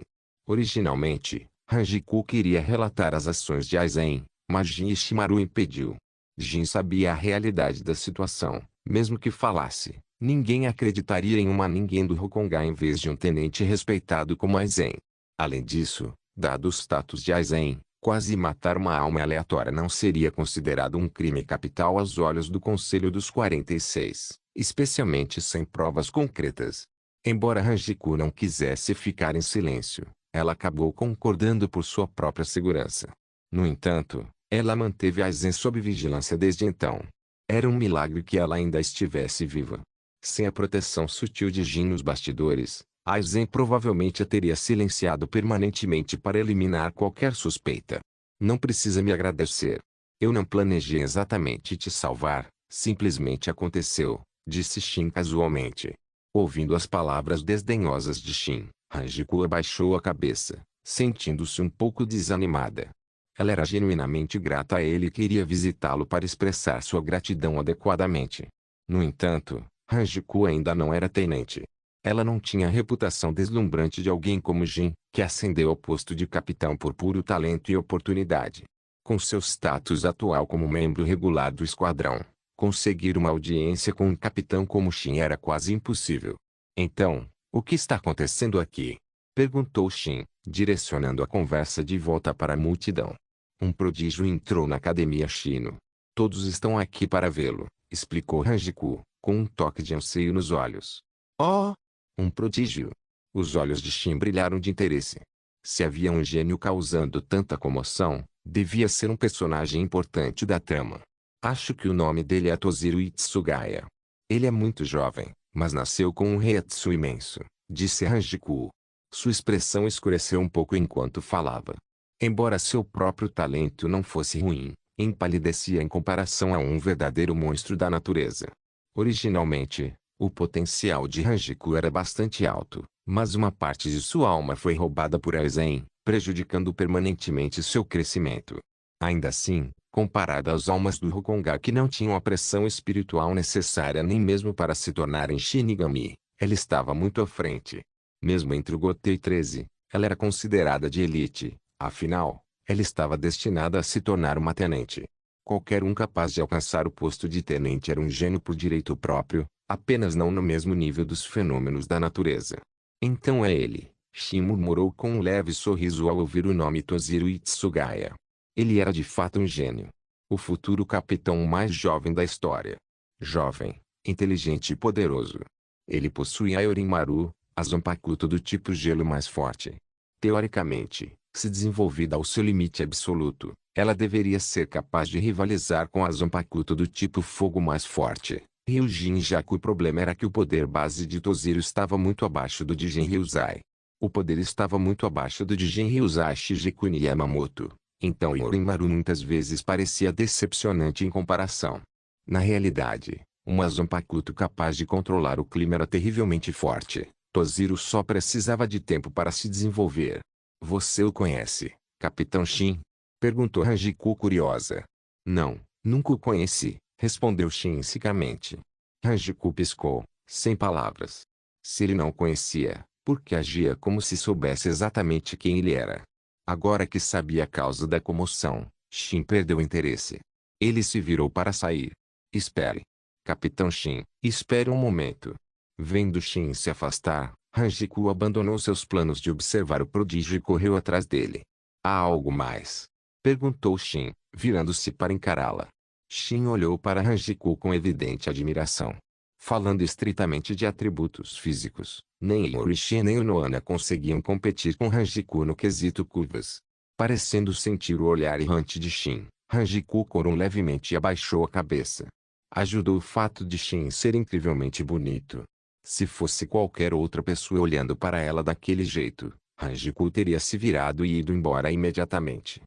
Originalmente, Hanjiku queria relatar as ações de Aizen, mas Jin Ishimaru impediu. Jin sabia a realidade da situação, mesmo que falasse, ninguém acreditaria em uma ninguém do Hokage em vez de um tenente respeitado como Aizen. Além disso, dado o status de Aizen, quase matar uma alma aleatória não seria considerado um crime capital aos olhos do Conselho dos 46, especialmente sem provas concretas. Embora Hanjiku não quisesse ficar em silêncio, ela acabou concordando por sua própria segurança. No entanto, ela manteve Aizen sob vigilância desde então. Era um milagre que ela ainda estivesse viva. Sem a proteção sutil de Jin nos bastidores, Aizen provavelmente a teria silenciado permanentemente para eliminar qualquer suspeita. Não precisa me agradecer. Eu não planejei exatamente te salvar, simplesmente aconteceu, disse Shin casualmente. Ouvindo as palavras desdenhosas de Shin, Hanjiku abaixou a cabeça, sentindo-se um pouco desanimada. Ela era genuinamente grata a ele e queria visitá-lo para expressar sua gratidão adequadamente. No entanto, Hanjiku ainda não era tenente. Ela não tinha a reputação deslumbrante de alguém como Jin, que ascendeu ao posto de capitão por puro talento e oportunidade. Com seu status atual como membro regular do esquadrão, conseguir uma audiência com um capitão como Shin era quase impossível. Então, o que está acontecendo aqui? Perguntou Shin, direcionando a conversa de volta para a multidão. Um prodígio entrou na academia Shino. Todos estão aqui para vê-lo, explicou Hanjiku, com um toque de anseio nos olhos. Oh! Um prodígio! Os olhos de Shin brilharam de interesse. Se havia um gênio causando tanta comoção, devia ser um personagem importante da trama. Acho que o nome dele é Toziro Itsugaya. Ele é muito jovem, mas nasceu com um reiatsu imenso, disse Hanjiku. Sua expressão escureceu um pouco enquanto falava. Embora seu próprio talento não fosse ruim, empalidecia em comparação a um verdadeiro monstro da natureza. Originalmente, o potencial de Hanjiku era bastante alto, mas uma parte de sua alma foi roubada por Aizen, prejudicando permanentemente seu crescimento. Ainda assim, comparado às almas do Hokage que não tinham a pressão espiritual necessária nem mesmo para se tornarem Shinigami, ela estava muito à frente. Mesmo entre o Gotei 13, ela era considerada de elite, afinal, ela estava destinada a se tornar uma tenente. Qualquer um capaz de alcançar o posto de tenente era um gênio por direito próprio, apenas não no mesmo nível dos fenômenos da natureza. Então é ele, Shin murmurou com um leve sorriso ao ouvir o nome Toziro Itsugaya. Ele era de fato um gênio. O futuro capitão mais jovem da história. Jovem, inteligente e poderoso. Ele possuía a Orochimaru, a Zanpakuto do tipo gelo mais forte. Teoricamente, se desenvolvida ao seu limite absoluto, ela deveria ser capaz de rivalizar com a Zanpakuto do tipo fogo mais forte, Ryujin Jaku. O problema era que o poder base de Toziro estava muito abaixo do de Genryuzai. O poder estava muito abaixo do de Genryuzai Shigekuni Yamamoto, então Orochimaru muitas vezes parecia decepcionante em comparação. Na realidade, uma Zanpakuto capaz de controlar o clima era terrivelmente forte. Toziro só precisava de tempo para se desenvolver. Você o conhece, Capitão Shin? Perguntou Hanjiku curiosa. Não, nunca o conheci, respondeu Shin secamente. Hanjiku piscou, sem palavras. Se ele não o conhecia, por que agia como se soubesse exatamente quem ele era? Agora que sabia a causa da comoção, Shin perdeu o interesse. Ele se virou para sair. Espere. Capitão Shin, espere um momento. Vendo Shin se afastar, Hanjiku abandonou seus planos de observar o prodígio e correu atrás dele. Há algo mais? Perguntou Shin, virando-se para encará-la. Shin olhou para Hanjiku com evidente admiração. Falando estritamente de atributos físicos, nem Orochi nem o Noana conseguiam competir com Hanjiku no quesito curvas. Parecendo sentir o olhar errante de Shin, Hanjiku corou levemente e abaixou a cabeça. Ajudou o fato de Shin ser incrivelmente bonito. Se fosse qualquer outra pessoa olhando para ela daquele jeito, Hanjiku teria se virado e ido embora imediatamente.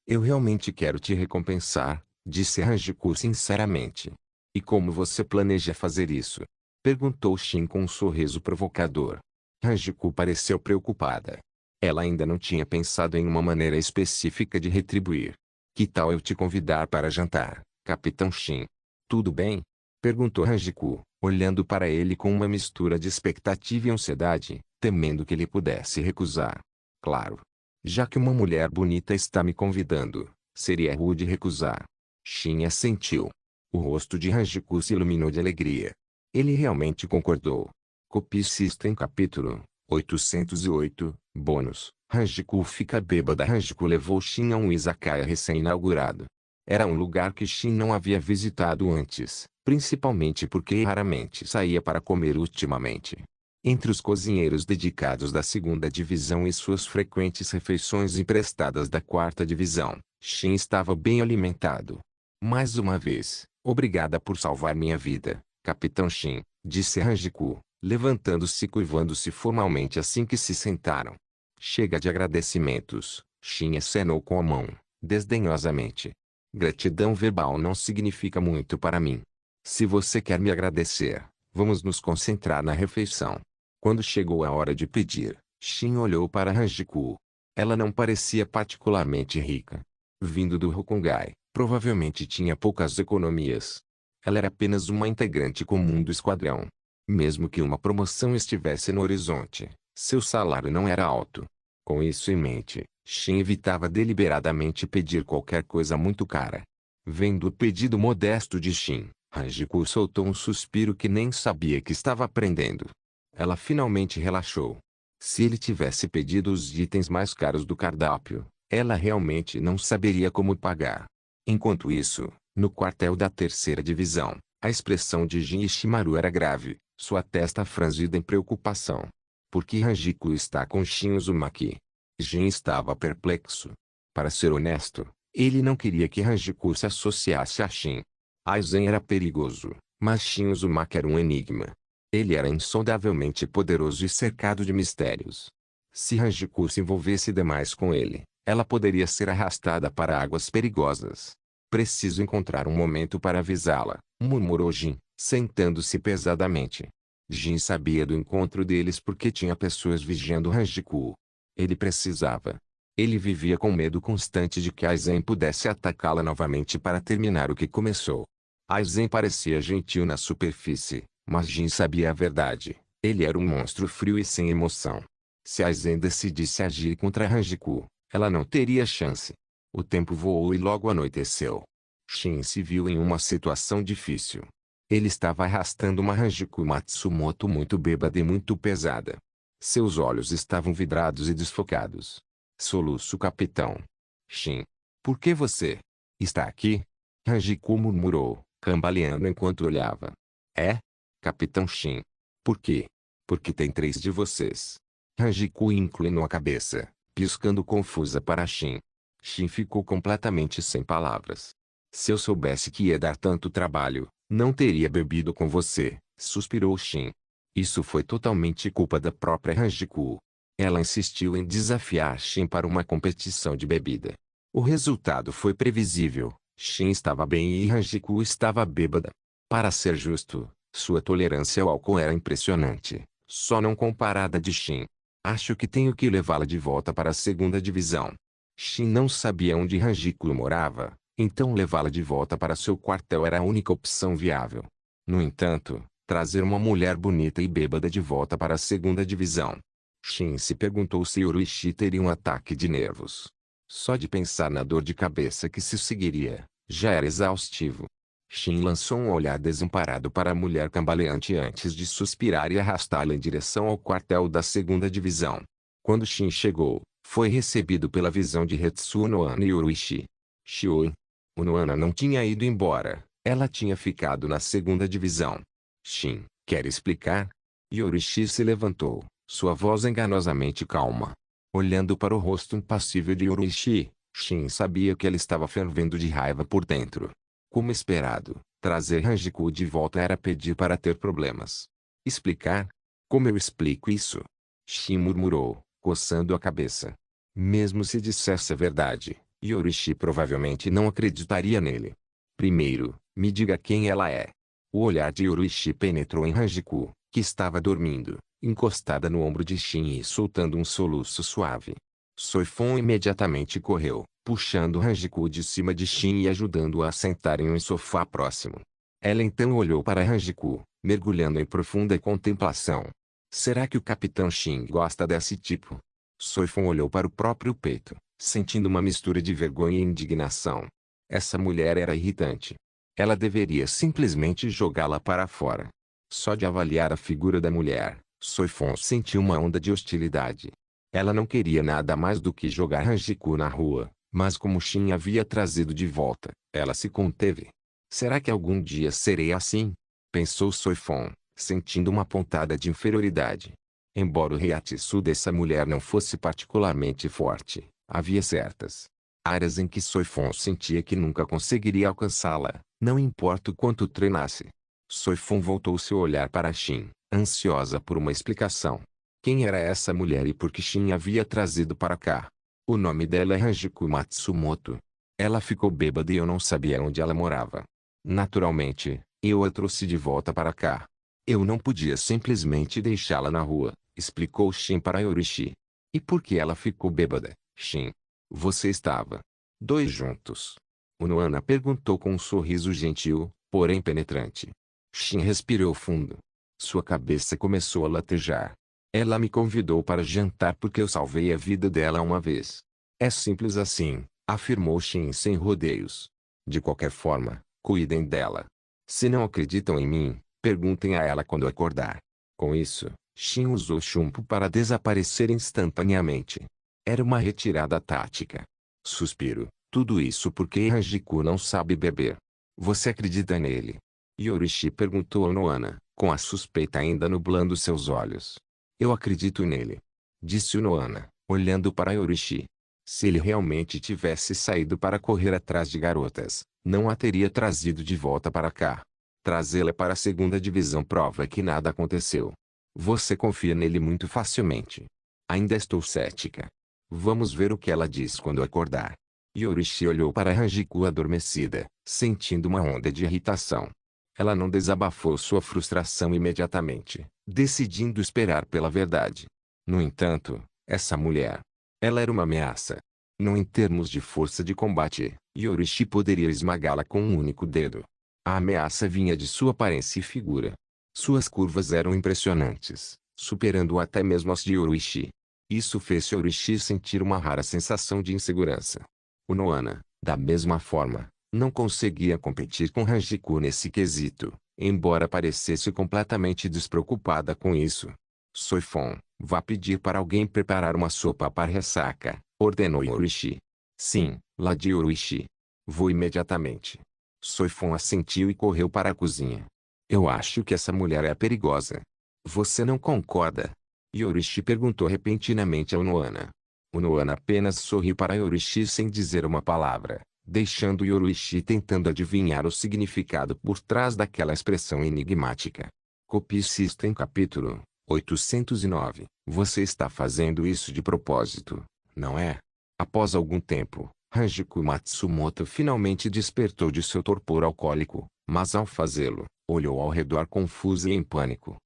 Eu realmente quero te recompensar, disse Hanjiku sinceramente. E como você planeja fazer isso? Perguntou Shin com um sorriso provocador. Hanjiku pareceu preocupada. Ela ainda não tinha pensado em uma maneira específica de retribuir. Que tal eu te convidar para jantar, Capitão Shin? Tudo bem? Perguntou Hanjiku, olhando para ele com uma mistura de expectativa e ansiedade, temendo que ele pudesse recusar. Claro. Já que uma mulher bonita está me convidando, seria rude recusar. Shin assentiu. O rosto de Hanjiku se iluminou de alegria. Ele realmente concordou. Copy System capítulo 808, bônus. Hanjiku fica bêbada. Hanjiku levou Shin a um izakaya recém-inaugurado. Era um lugar que Shin não havia visitado antes, principalmente porque raramente saía para comer ultimamente. Entre os cozinheiros dedicados da segunda divisão e suas frequentes refeições emprestadas da quarta divisão, Shin estava bem alimentado. Mais uma vez, obrigada por salvar minha vida, Capitão Shin, disse Hanjiku, levantando-se e curvando-se formalmente assim que se sentaram. Chega de agradecimentos, Shin acenou com a mão, desdenhosamente. Gratidão verbal não significa muito para mim. Se você quer me agradecer, vamos nos concentrar na refeição. Quando chegou a hora de pedir, Shin olhou para Hanjiku. Ela não parecia particularmente rica. Vindo do Hokage, provavelmente tinha poucas economias. Ela era apenas uma integrante comum do esquadrão. Mesmo que uma promoção estivesse no horizonte, seu salário não era alto. Com isso em mente, Shin evitava deliberadamente pedir qualquer coisa muito cara. Vendo o pedido modesto de Shin, Hanjiku soltou um suspiro que nem sabia que estava aprendendo. Ela finalmente relaxou. Se ele tivesse pedido os itens mais caros do cardápio, ela realmente não saberia como pagar. Enquanto isso, no quartel da terceira divisão, a expressão de Jin Ishimaru era grave, sua testa franzida em preocupação. Por que Hajiko está com Shin Uzumaki? Jin estava perplexo. Para ser honesto, ele não queria que Hajiko se associasse a Shin. Aizen era perigoso, mas Shin Uzumaki era um enigma. Ele era insondavelmente poderoso e cercado de mistérios. Se Hajiko se envolvesse demais com ele, ela poderia ser arrastada para águas perigosas. Preciso encontrar um momento para avisá-la, murmurou Jin, sentando-se pesadamente. Jin sabia do encontro deles porque tinha pessoas vigiando Hajiko. Ele precisava. Ele vivia com medo constante de que Aizen pudesse atacá-la novamente para terminar o que começou. Aizen parecia gentil na superfície, mas Jin sabia a verdade. Ele era um monstro frio e sem emoção. Se Aizen decidisse agir contra Hajiko, ela não teria chance. O tempo voou e logo anoiteceu. Shin se viu em uma situação difícil. Ele estava arrastando uma Hajiko Matsumoto muito bêbada e muito pesada. Seus olhos estavam vidrados e desfocados. Soluço capitão. Shin. Por que você está aqui? Hajiko murmurou, cambaleando enquanto olhava. É? Capitão Shin. Por quê? Porque tem 3 de vocês. Hajiko inclinou a cabeça, piscando confusa para Shin. Shin ficou completamente sem palavras. Se eu soubesse que ia dar tanto trabalho, não teria bebido com você, suspirou Shin. Isso foi totalmente culpa da própria Hajiko. Ela insistiu em desafiar Shin para uma competição de bebida. O resultado foi previsível. Shin estava bem e Hajiko estava bêbada. Para ser justo, sua tolerância ao álcool era impressionante, só não comparada de Shin. Acho que tenho que levá-la de volta para a segunda divisão. Shin não sabia onde Hajiko morava, então levá-la de volta para seu quartel era a única opção viável. No entanto, trazer uma mulher bonita e bêbada de volta para a segunda divisão. Shin se perguntou se Yoruichi teria um ataque de nervos. Só de pensar na dor de cabeça que se seguiria, já era exaustivo. Shin lançou um olhar desamparado para a mulher cambaleante antes de suspirar e arrastá-la em direção ao quartel da segunda divisão. Quando Shin chegou, foi recebido pela visão de Hetsuo Nohana e Yoruichi. Shioi. O Nohana não tinha ido embora, ela tinha ficado na segunda divisão. Shin, quer explicar? Yoruichi se levantou, sua voz enganosamente calma. Olhando para o rosto impassível de Yoruichi, Shin sabia que ela estava fervendo de raiva por dentro. Como esperado, trazer Hajiko de volta era pedir para ter problemas. Explicar? Como eu explico isso? Shin murmurou, coçando a cabeça. Mesmo se dissesse a verdade, Yoruichi provavelmente não acreditaria nele. Primeiro, me diga quem ela é. O olhar de Yoruichi penetrou em Hajiko, que estava dormindo, encostada no ombro de Shin e soltando um soluço suave. Soifon imediatamente correu, puxando Hajiko de cima de Shin e ajudando-a a sentar em um sofá próximo. Ela então olhou para Hajiko, mergulhando em profunda contemplação. Será que o capitão Shin gosta desse tipo? Soifon olhou para o próprio peito, sentindo uma mistura de vergonha e indignação. Essa mulher era irritante. Ela deveria simplesmente jogá-la para fora. Só de avaliar a figura da mulher, Soifon sentiu uma onda de hostilidade. Ela não queria nada mais do que jogar Hajiko na rua, mas como Shin havia trazido de volta, ela se conteve. Será que algum dia serei assim? Pensou Soifon, sentindo uma pontada de inferioridade. Embora o Reiatsu dessa mulher não fosse particularmente forte, havia certas áreas em que Soifon sentia que nunca conseguiria alcançá-la, não importa o quanto treinasse. Soifon voltou seu olhar para Shin, ansiosa por uma explicação. Quem era essa mulher e por que Shin havia trazido para cá? O nome dela é Hajiko Matsumoto. Ela ficou bêbada e eu não sabia onde ela morava. Naturalmente, eu a trouxe de volta para cá. Eu não podia simplesmente deixá-la na rua, explicou Shin para Yoruichi. E por que ela ficou bêbada, Shin? Você estava 2 juntos? O Nohana perguntou com um sorriso gentil, porém penetrante. Shin respirou fundo. Sua cabeça começou a latejar. Ela me convidou para jantar porque eu salvei a vida dela uma vez. É simples assim, afirmou Shin sem rodeios. De qualquer forma, cuidem dela. Se não acreditam em mim, perguntem a ela quando acordar. Com isso, Shin usou Shunpo para desaparecer instantaneamente. Era uma retirada tática. Suspiro. Tudo isso porque Hajiko não sabe beber. Você acredita nele? Yorishi perguntou a Noana, com a suspeita ainda nublando seus olhos. Eu acredito nele. Disse Noana, olhando para Yorishi. Se ele realmente tivesse saído para correr atrás de garotas, não a teria trazido de volta para cá. Trazê-la para a segunda divisão prova que nada aconteceu. Você confia nele muito facilmente. Ainda estou cética. Vamos ver o que ela diz quando acordar. Yorishi olhou para Hajiko adormecida, sentindo uma onda de irritação. Ela não desabafou sua frustração imediatamente, decidindo esperar pela verdade. No entanto, essa mulher. Ela era uma ameaça. Não em termos de força de combate, Yorishi poderia esmagá-la com um único dedo. A ameaça vinha de sua aparência e figura. Suas curvas eram impressionantes, superando até mesmo as de Yorishi. Isso fez Yorishi sentir uma rara sensação de insegurança. O Noana, da mesma forma, não conseguia competir com Hajiko nesse quesito, embora parecesse completamente despreocupada com isso. Soifon, vá pedir para alguém preparar uma sopa para ressaca, ordenou Yorishi. Sim, Lady Yorishi. Vou imediatamente. Soifon assentiu e correu para a cozinha. Eu acho que essa mulher é perigosa. Você não concorda? Yorishi perguntou repentinamente ao Noana. O Noana apenas sorriu para Yorishi sem dizer uma palavra, deixando Yorishi tentando adivinhar o significado por trás daquela expressão enigmática. Copy System capítulo 809. Você está fazendo isso de propósito, não é? Após algum tempo, Hajiko Matsumoto finalmente despertou de seu torpor alcoólico, mas ao fazê-lo, olhou ao redor confusa e em pânico.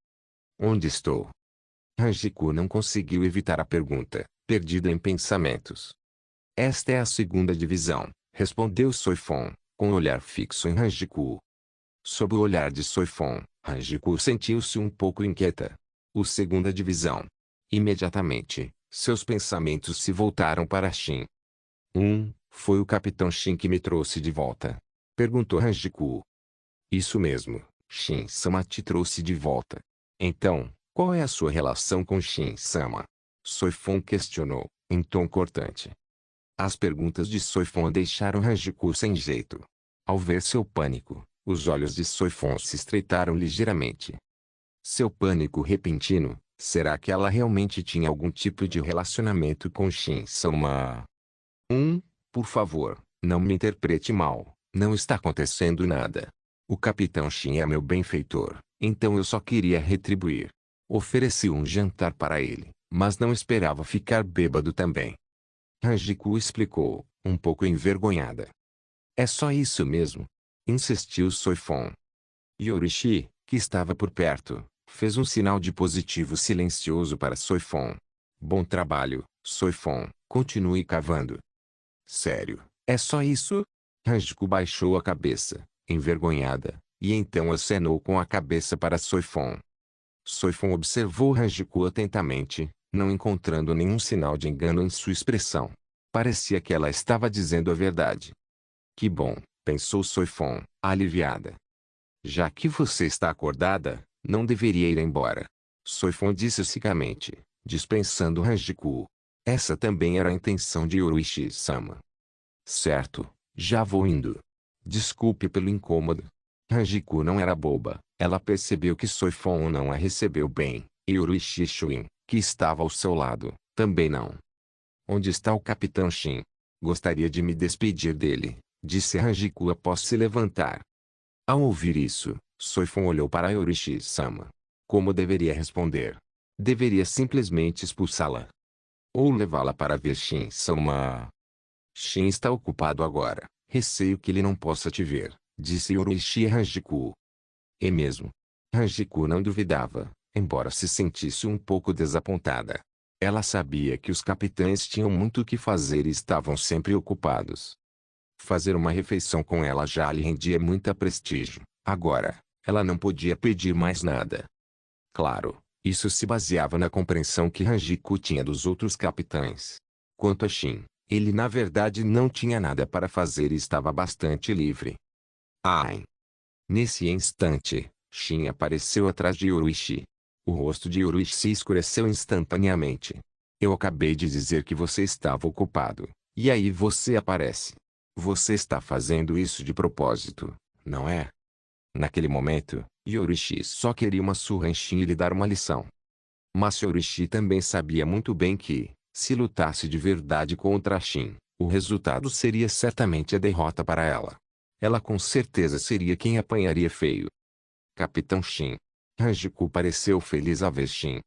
Onde estou? Hajiko não conseguiu evitar a pergunta, perdida em pensamentos. Esta é a segunda divisão, respondeu Soifon, com o olhar fixo em Hajiko. Sob o olhar de Soifon, Hajiko sentiu-se um pouco inquieta. O segunda divisão. Imediatamente, seus pensamentos se voltaram para Shin. Foi o Capitão Shin que me trouxe de volta? Perguntou Hajiko. Isso mesmo, Shin-sama te trouxe de volta. Então, qual é a sua relação com Shin-sama? Soifon questionou, em tom cortante. As perguntas de Soifon deixaram Hajiko sem jeito. Ao ver seu pânico, os olhos de Soifon se estreitaram ligeiramente. Seu pânico repentino, será que ela realmente tinha algum tipo de relacionamento com Shin-sama? Por favor, não me interprete mal, não está acontecendo nada. O Capitão Shin é meu benfeitor, então eu só queria retribuir. Ofereci um jantar para ele, mas não esperava ficar bêbado também. Hajiko explicou, um pouco envergonhada. É só isso mesmo? Insistiu Soifon. Yorishi, que estava por perto, fez um sinal de positivo silencioso para Soifon. Bom trabalho, Soifon, continue cavando. Sério, é só isso? Hajiko baixou a cabeça, envergonhada, e então acenou com a cabeça para Soifon. Soifon observou Hajiko atentamente, não encontrando nenhum sinal de engano em sua expressão. Parecia que ela estava dizendo a verdade. Que bom, pensou Soifon, aliviada. Já que você está acordada, não deveria ir embora. Soifon disse secamente, dispensando Hajiko. Essa também era a intenção de Yorishi-sama. Certo, já vou indo. Desculpe pelo incômodo. Hajiko não era boba, ela percebeu que Soifon não a recebeu bem, e Yorishi Shuin, que estava ao seu lado, também não. Onde está o Capitão Shin? Gostaria de me despedir dele, disse Hajiko após se levantar. Ao ouvir isso, Soifon olhou para Yorishi-sama. Como deveria responder? Deveria simplesmente expulsá-la. Ou levá-la para ver Shin-sama. Shin está ocupado agora, receio que ele não possa te ver, disse Yorishi a Hajiko. E mesmo. Hajiko não duvidava, embora se sentisse um pouco desapontada. Ela sabia que os capitães tinham muito o que fazer e estavam sempre ocupados. Fazer uma refeição com ela já lhe rendia muita prestígio. Agora, ela não podia pedir mais nada. Claro, isso se baseava na compreensão que Hajiko tinha dos outros capitães. Quanto a Shin, ele na verdade não tinha nada para fazer e estava bastante livre. Ai! Nesse instante, Shin apareceu atrás de Yorishi. O rosto de Yoruichi escureceu instantaneamente. Eu acabei de dizer que você estava ocupado. E aí você aparece. Você está fazendo isso de propósito, não é? Naquele momento, Yoruichi só queria uma surra em Shin e lhe dar uma lição. Mas Yoruichi também sabia muito bem que, se lutasse de verdade contra Shin, o resultado seria certamente a derrota para ela. Ela com certeza seria quem apanharia feio. Capitão Shin. Hanjiku pareceu feliz ao ver Shin.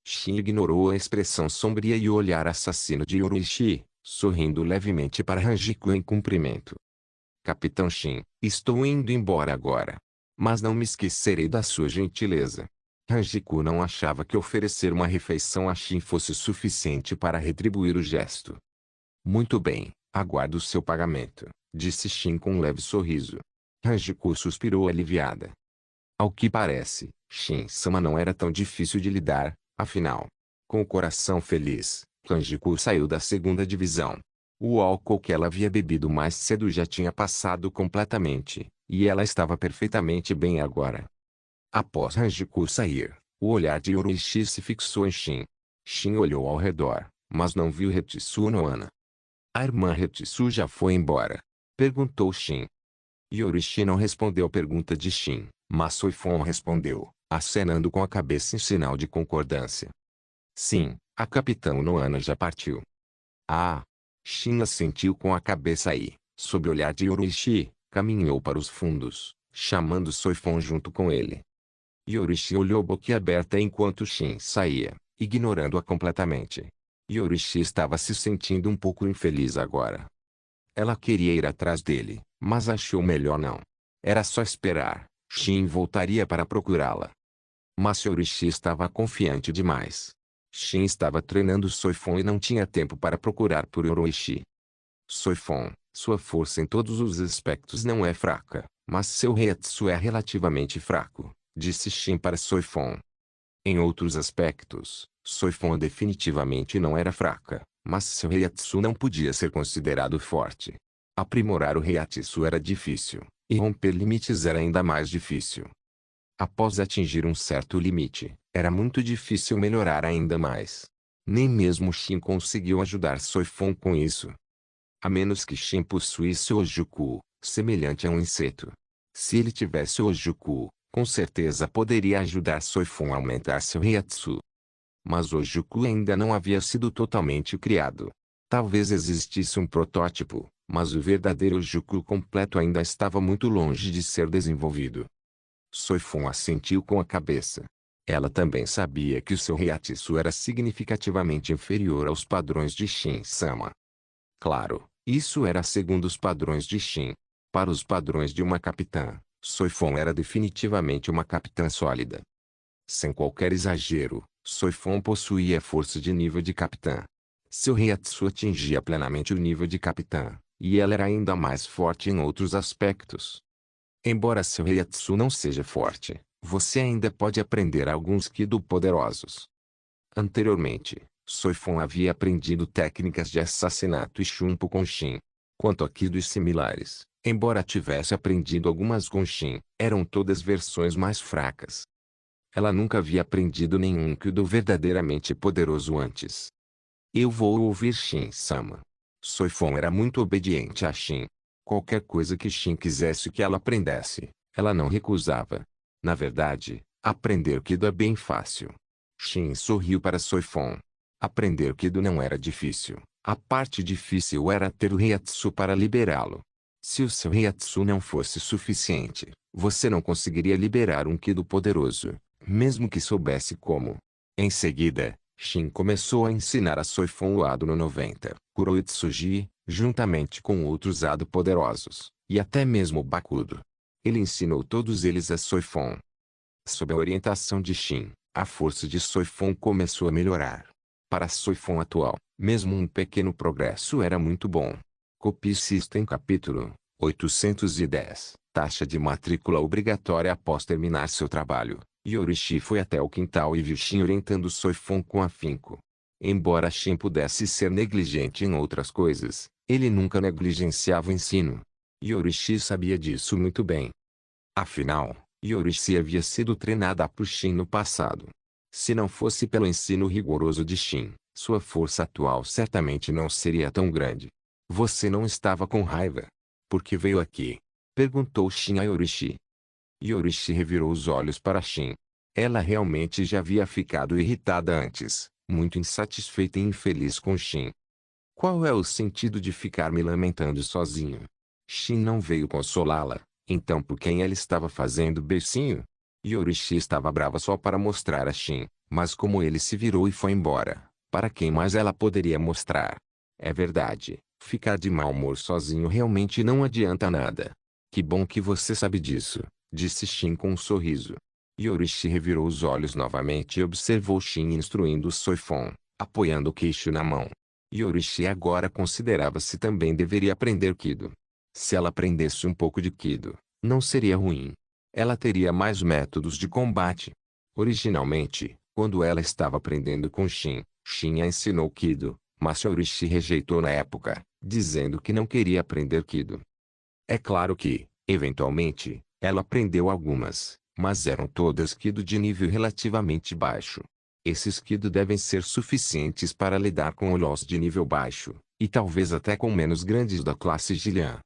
Shin ignorou a expressão sombria e o olhar assassino de Yoruichi, sorrindo levemente para Hanjiku em cumprimento. Capitão Shin, estou indo embora agora. Mas não me esquecerei da sua gentileza. Hanjiku não achava que oferecer uma refeição a Shin fosse suficiente para retribuir o gesto. Muito bem, aguardo o seu pagamento, disse Shin com um leve sorriso. Hanjiku suspirou aliviada. Ao que parece, Shin-sama não era tão difícil de lidar, afinal. Com o coração feliz, Hanjiku saiu da segunda divisão. O álcool que ela havia bebido mais cedo já tinha passado completamente, e ela estava perfeitamente bem agora. Após Hanjiku sair, o olhar de Yoruichi se fixou em Shin. Shin olhou ao redor, mas não viu Hetsu no Ana. A irmã Hetsu já foi embora? Perguntou Shin. Yoruichi não respondeu a pergunta de Shin, mas Soifon respondeu, acenando com a cabeça em sinal de concordância. Sim, a capitã Noana já partiu. Ah! Shin assentiu com a cabeça e, sob o olhar de Yoruichi, caminhou para os fundos, chamando Soifon junto com ele. Yoruichi olhou boquiaberta enquanto Shin saía, ignorando-a completamente. Yoruichi estava se sentindo um pouco infeliz agora. Ela queria ir atrás dele, mas achou melhor não. Era só esperar, Shin voltaria para procurá-la. Mas Yoruichi estava confiante demais. Shin estava treinando Soifon e não tinha tempo para procurar por Yoruichi. Soifon, sua força em todos os aspectos não é fraca, mas seu Reiatsu é relativamente fraco, disse Shin para Soifon. Em outros aspectos, Soifon definitivamente não era fraca, mas seu Reiatsu não podia ser considerado forte. Aprimorar o Reiatsu era difícil, e romper limites era ainda mais difícil. Após atingir um certo limite, era muito difícil melhorar ainda mais. Nem mesmo Shin conseguiu ajudar Soifon com isso. A menos que Shin possuísse Ojuku, semelhante a um inseto. Se ele tivesse Ojuku, com certeza poderia ajudar Soifon a aumentar seu Reiatsu. Mas Ojuku ainda não havia sido totalmente criado. Talvez existisse um protótipo, mas o verdadeiro Ojuku completo ainda estava muito longe de ser desenvolvido. Soifon assentiu com a cabeça. Ela também sabia que o seu Reiatsu era significativamente inferior aos padrões de Shin-sama. Claro, isso era segundo os padrões de Shin. Para os padrões de uma capitã, Soifon era definitivamente uma capitã sólida. Sem qualquer exagero, Soifon possuía força de nível de capitã. Seu Reiatsu atingia plenamente o nível de capitã, e ela era ainda mais forte em outros aspectos. Embora seu Reiatsu não seja forte, você ainda pode aprender alguns Kido poderosos. Anteriormente, Soifon havia aprendido técnicas de assassinato e chumpo com Shin. Quanto a Kidos similares, embora tivesse aprendido algumas com Shin, eram todas versões mais fracas. Ela nunca havia aprendido nenhum Kido verdadeiramente poderoso antes. Eu vou ouvir Shin-sama. Soifon era muito obediente a Shin. Qualquer coisa que Shin quisesse que ela aprendesse, ela não recusava. Na verdade, aprender Kido é bem fácil. Shin sorriu para Soifon. Aprender Kido não era difícil. A parte difícil era ter o Reiatsu para liberá-lo. Se o seu Reiatsu não fosse suficiente, você não conseguiria liberar um Kido poderoso, mesmo que soubesse como. Em seguida, Shin começou a ensinar a Soifon o Ado no 90, Kuroitsuji, juntamente com outros Ado poderosos, e até mesmo o Bakudo. Ele ensinou todos eles a Soifon. Sob a orientação de Shin, a força de Soifon começou a melhorar. Para Soifon atual, mesmo um pequeno progresso era muito bom. Copy System Capítulo 810 Taxa de matrícula obrigatória após terminar seu trabalho. Yoruichi foi até o quintal e viu Shin orientando Soifon com afinco. Embora Shin pudesse ser negligente em outras coisas, ele nunca negligenciava o ensino. Yoruichi sabia disso muito bem. Afinal, Yoruichi havia sido treinada por Shin no passado. Se não fosse pelo ensino rigoroso de Shin, sua força atual certamente não seria tão grande. Você não estava com raiva? Por que veio aqui? Perguntou Shin a Yorishi. Yorishi revirou os olhos para Shin. Ela realmente já havia ficado irritada antes, muito insatisfeita e infeliz com Shin. Qual é o sentido de ficar me lamentando sozinho? Shin não veio consolá-la, então por quem ela estava fazendo beicinho? Yorishi estava brava só para mostrar a Shin, mas como ele se virou e foi embora, para quem mais ela poderia mostrar? É verdade, ficar de mau humor sozinho realmente não adianta nada. Que bom que você sabe disso, disse Shin com um sorriso. Yorishi revirou os olhos novamente e observou Shin instruindo Soifon, apoiando o queixo na mão. Yorishi agora considerava-se também deveria aprender Kido. Se ela aprendesse um pouco de Kido, não seria ruim. Ela teria mais métodos de combate. Originalmente, quando ela estava aprendendo com Shin, Shin a ensinou Kido, mas Yorishi rejeitou na época, dizendo que não queria aprender Kido. É claro que, eventualmente, ela aprendeu algumas, mas eram todas Kido de nível relativamente baixo. Esses Kido devem ser suficientes para lidar com Olhos de nível baixo, e talvez até com menos grandes da classe Gillian.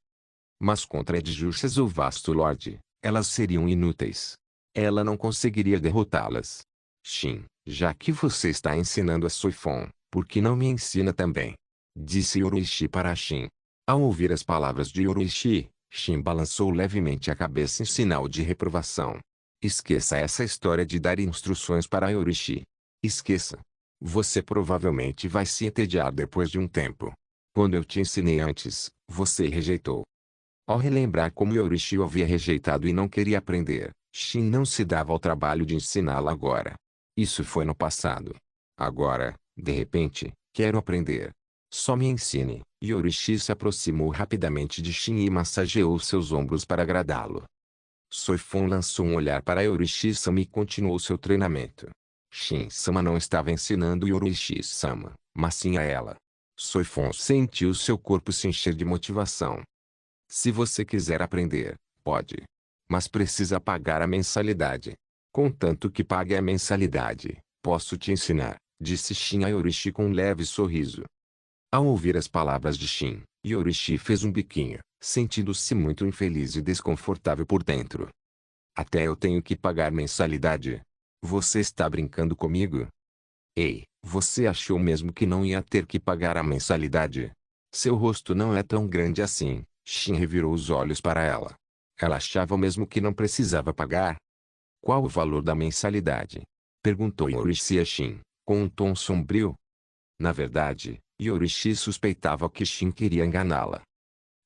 Mas contra Edjushas ou Vasto Lorde, elas seriam inúteis. Ela não conseguiria derrotá-las. Shin, já que você está ensinando a Soifon, por que não me ensina também? Disse Yorishi para Shin. Ao ouvir as palavras de Yorishi, Shin balançou levemente a cabeça em sinal de reprovação. Esqueça essa história de dar instruções para Yorishi. Esqueça. Você provavelmente vai se entediar depois de um tempo. Quando eu te ensinei antes, você rejeitou. Ao relembrar como Yorishi o havia rejeitado e não queria aprender, Shin não se dava ao trabalho de ensiná-la agora. Isso foi no passado. Agora, de repente, quero aprender. Só me ensine. Yorishi se aproximou rapidamente de Shin e massageou seus ombros para agradá-lo. Soifon lançou um olhar para Yorishi-sama e continuou seu treinamento. Shin-sama não estava ensinando Yorishi-sama, mas sim a ela. Soifon sentiu seu corpo se encher de motivação. Se você quiser aprender, pode. Mas precisa pagar a mensalidade. Contanto que pague a mensalidade, posso te ensinar, disse Shin a Yorishi com um leve sorriso. Ao ouvir as palavras de Shin, Yorishi fez um biquinho, sentindo-se muito infeliz e desconfortável por dentro. Até eu tenho que pagar mensalidade? Você está brincando comigo? Ei, você achou mesmo que não ia ter que pagar a mensalidade? Seu rosto não é tão grande assim. Shin revirou os olhos para ela. Ela achava mesmo que não precisava pagar? Qual o valor da mensalidade? Perguntou Yorishi a Shin, com um tom sombrio. Na verdade, Yorishi suspeitava que Shin queria enganá-la.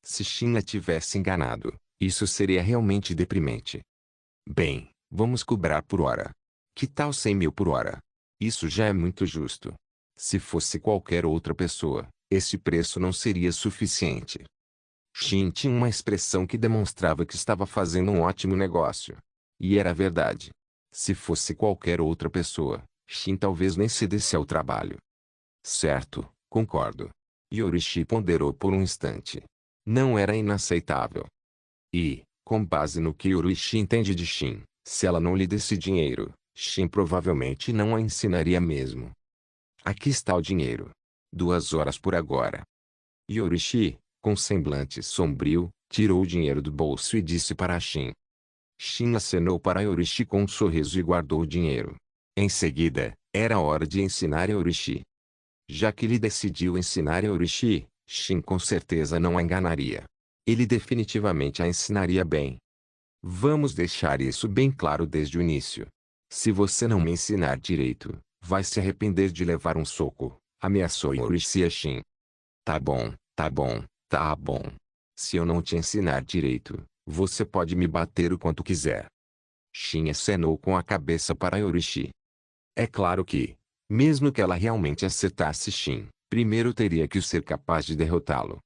Se Shin a tivesse enganado, isso seria realmente deprimente. Bem, vamos cobrar por hora. Que tal 100.000 por hora? Isso já é muito justo. Se fosse qualquer outra pessoa, esse preço não seria suficiente. Shin tinha uma expressão que demonstrava que estava fazendo um ótimo negócio. E era verdade. Se fosse qualquer outra pessoa, Shin talvez nem se desse ao trabalho. Certo, concordo. Yorishi ponderou por um instante. Não era inaceitável. E, com base no que Yorishi entende de Shin, se ela não lhe desse dinheiro, Shin provavelmente não a ensinaria mesmo. Aqui está o dinheiro. 2 horas por agora. Yorishi, com semblante sombrio, tirou o dinheiro do bolso e disse para Shin. Shin acenou para Yorishi com um sorriso e guardou o dinheiro. Em seguida, era hora de ensinar Yorishi. Já que ele decidiu ensinar Yorishi, Shin com certeza não a enganaria. Ele definitivamente a ensinaria bem. Vamos deixar isso bem claro desde o início. Se você não me ensinar direito, vai se arrepender de levar um soco, ameaçou Yorishi a Shin. Tá bom, tá bom. Tá bom. Se eu não te ensinar direito, você pode me bater o quanto quiser. Shin acenou com a cabeça para Yorishi. É claro que, mesmo que ela realmente acertasse Shin, primeiro teria que ser capaz de derrotá-lo.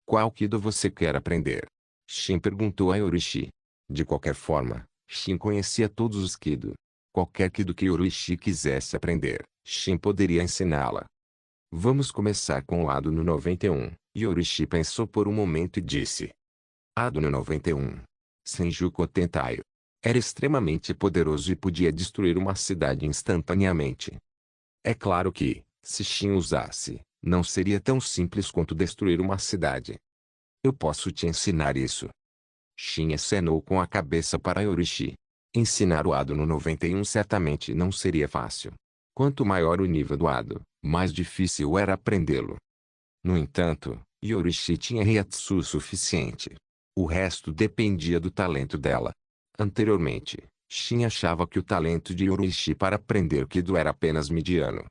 Qual Kido você quer aprender? Shin perguntou a Yorishi. De qualquer forma, Shin conhecia todos os Kido. Qualquer Kido que Yorishi quisesse aprender, Shin poderia ensiná-la. Vamos começar com o Ado no 91. Yorishi pensou por um momento e disse. Ado no 91. Senjuko Tentai. Era extremamente poderoso e podia destruir uma cidade instantaneamente. É claro que, se Shin usasse, não seria tão simples quanto destruir uma cidade. Eu posso te ensinar isso. Shin acenou com a cabeça para Yorishi. Ensinar o Hado no 91 certamente não seria fácil. Quanto maior o nível do Hado, mais difícil era aprendê-lo. No entanto, Yorishi tinha Reiatsu suficiente. O resto dependia do talento dela. Anteriormente, Shin achava que o talento de Yorishi para aprender Kido era apenas mediano.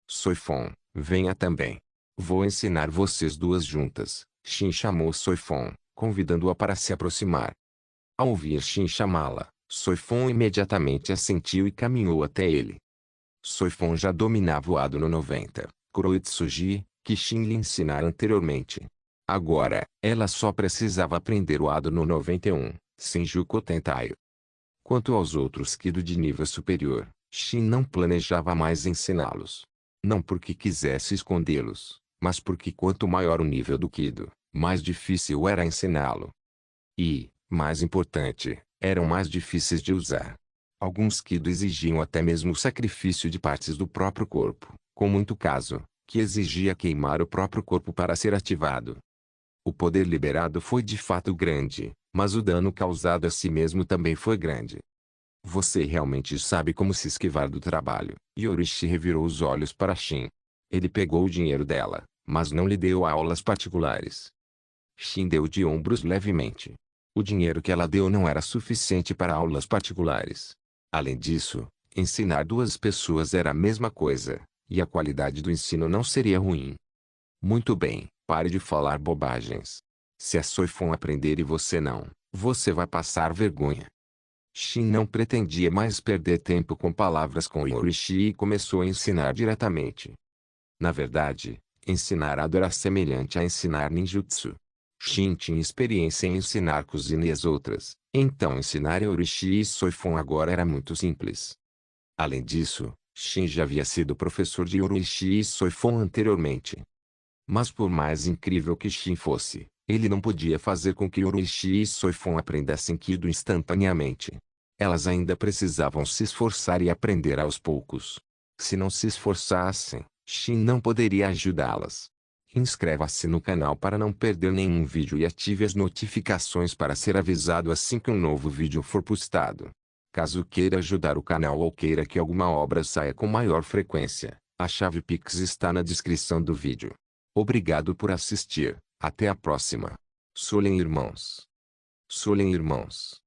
Soifon, venha também. Vou ensinar vocês duas juntas. Shin chamou Soifon, convidando-a para se aproximar. Ao ouvir Shin chamá-la, Soifon imediatamente assentiu e caminhou até ele. Soifon já dominava o Hado no 90, Kuroitsuji, que Shin lhe ensinara anteriormente. Agora, ela só precisava aprender o Hado no 91, Senjuko Tentai. Quanto aos outros Kido de nível superior, Shin não planejava mais ensiná-los. Não porque quisesse escondê-los, mas porque quanto maior o nível do Kido, mais difícil era ensiná-lo. E, mais importante, eram mais difíceis de usar. Alguns Kido exigiam até mesmo o sacrifício de partes do próprio corpo, com muito caso, que exigia queimar o próprio corpo para ser ativado. O poder liberado foi de fato grande, mas o dano causado a si mesmo também foi grande. Você realmente sabe como se esquivar do trabalho. Yorishi revirou os olhos para Shin. Ele pegou o dinheiro dela, mas não lhe deu aulas particulares. Shin deu de ombros levemente. O dinheiro que ela deu não era suficiente para aulas particulares. Além disso, ensinar duas pessoas era a mesma coisa, e a qualidade do ensino não seria ruim. Muito bem, pare de falar bobagens. Se a Soifon aprender e você não, você vai passar vergonha. Shin não pretendia mais perder tempo com palavras com Yorishi e começou a ensinar diretamente. Na verdade, ensinar Hado era semelhante a ensinar ninjutsu. Shin tinha experiência em ensinar Kuzumi e as outras, então ensinar Yorishi e Soifon agora era muito simples. Além disso, Shin já havia sido professor de Yorishi e Soifon anteriormente. Mas por mais incrível que Shin fosse, ele não podia fazer com que Yorishi e Soifon aprendessem Kido instantaneamente. Elas ainda precisavam se esforçar e aprender aos poucos. Se não se esforçassem, Shin não poderia ajudá-las. Inscreva-se no canal para não perder nenhum vídeo e ative as notificações para ser avisado assim que um novo vídeo for postado. Caso queira ajudar o canal ou queira que alguma obra saia com maior frequência, a chave Pix está na descrição do vídeo. Obrigado por assistir, até a próxima. Solen irmãos. Solen irmãos.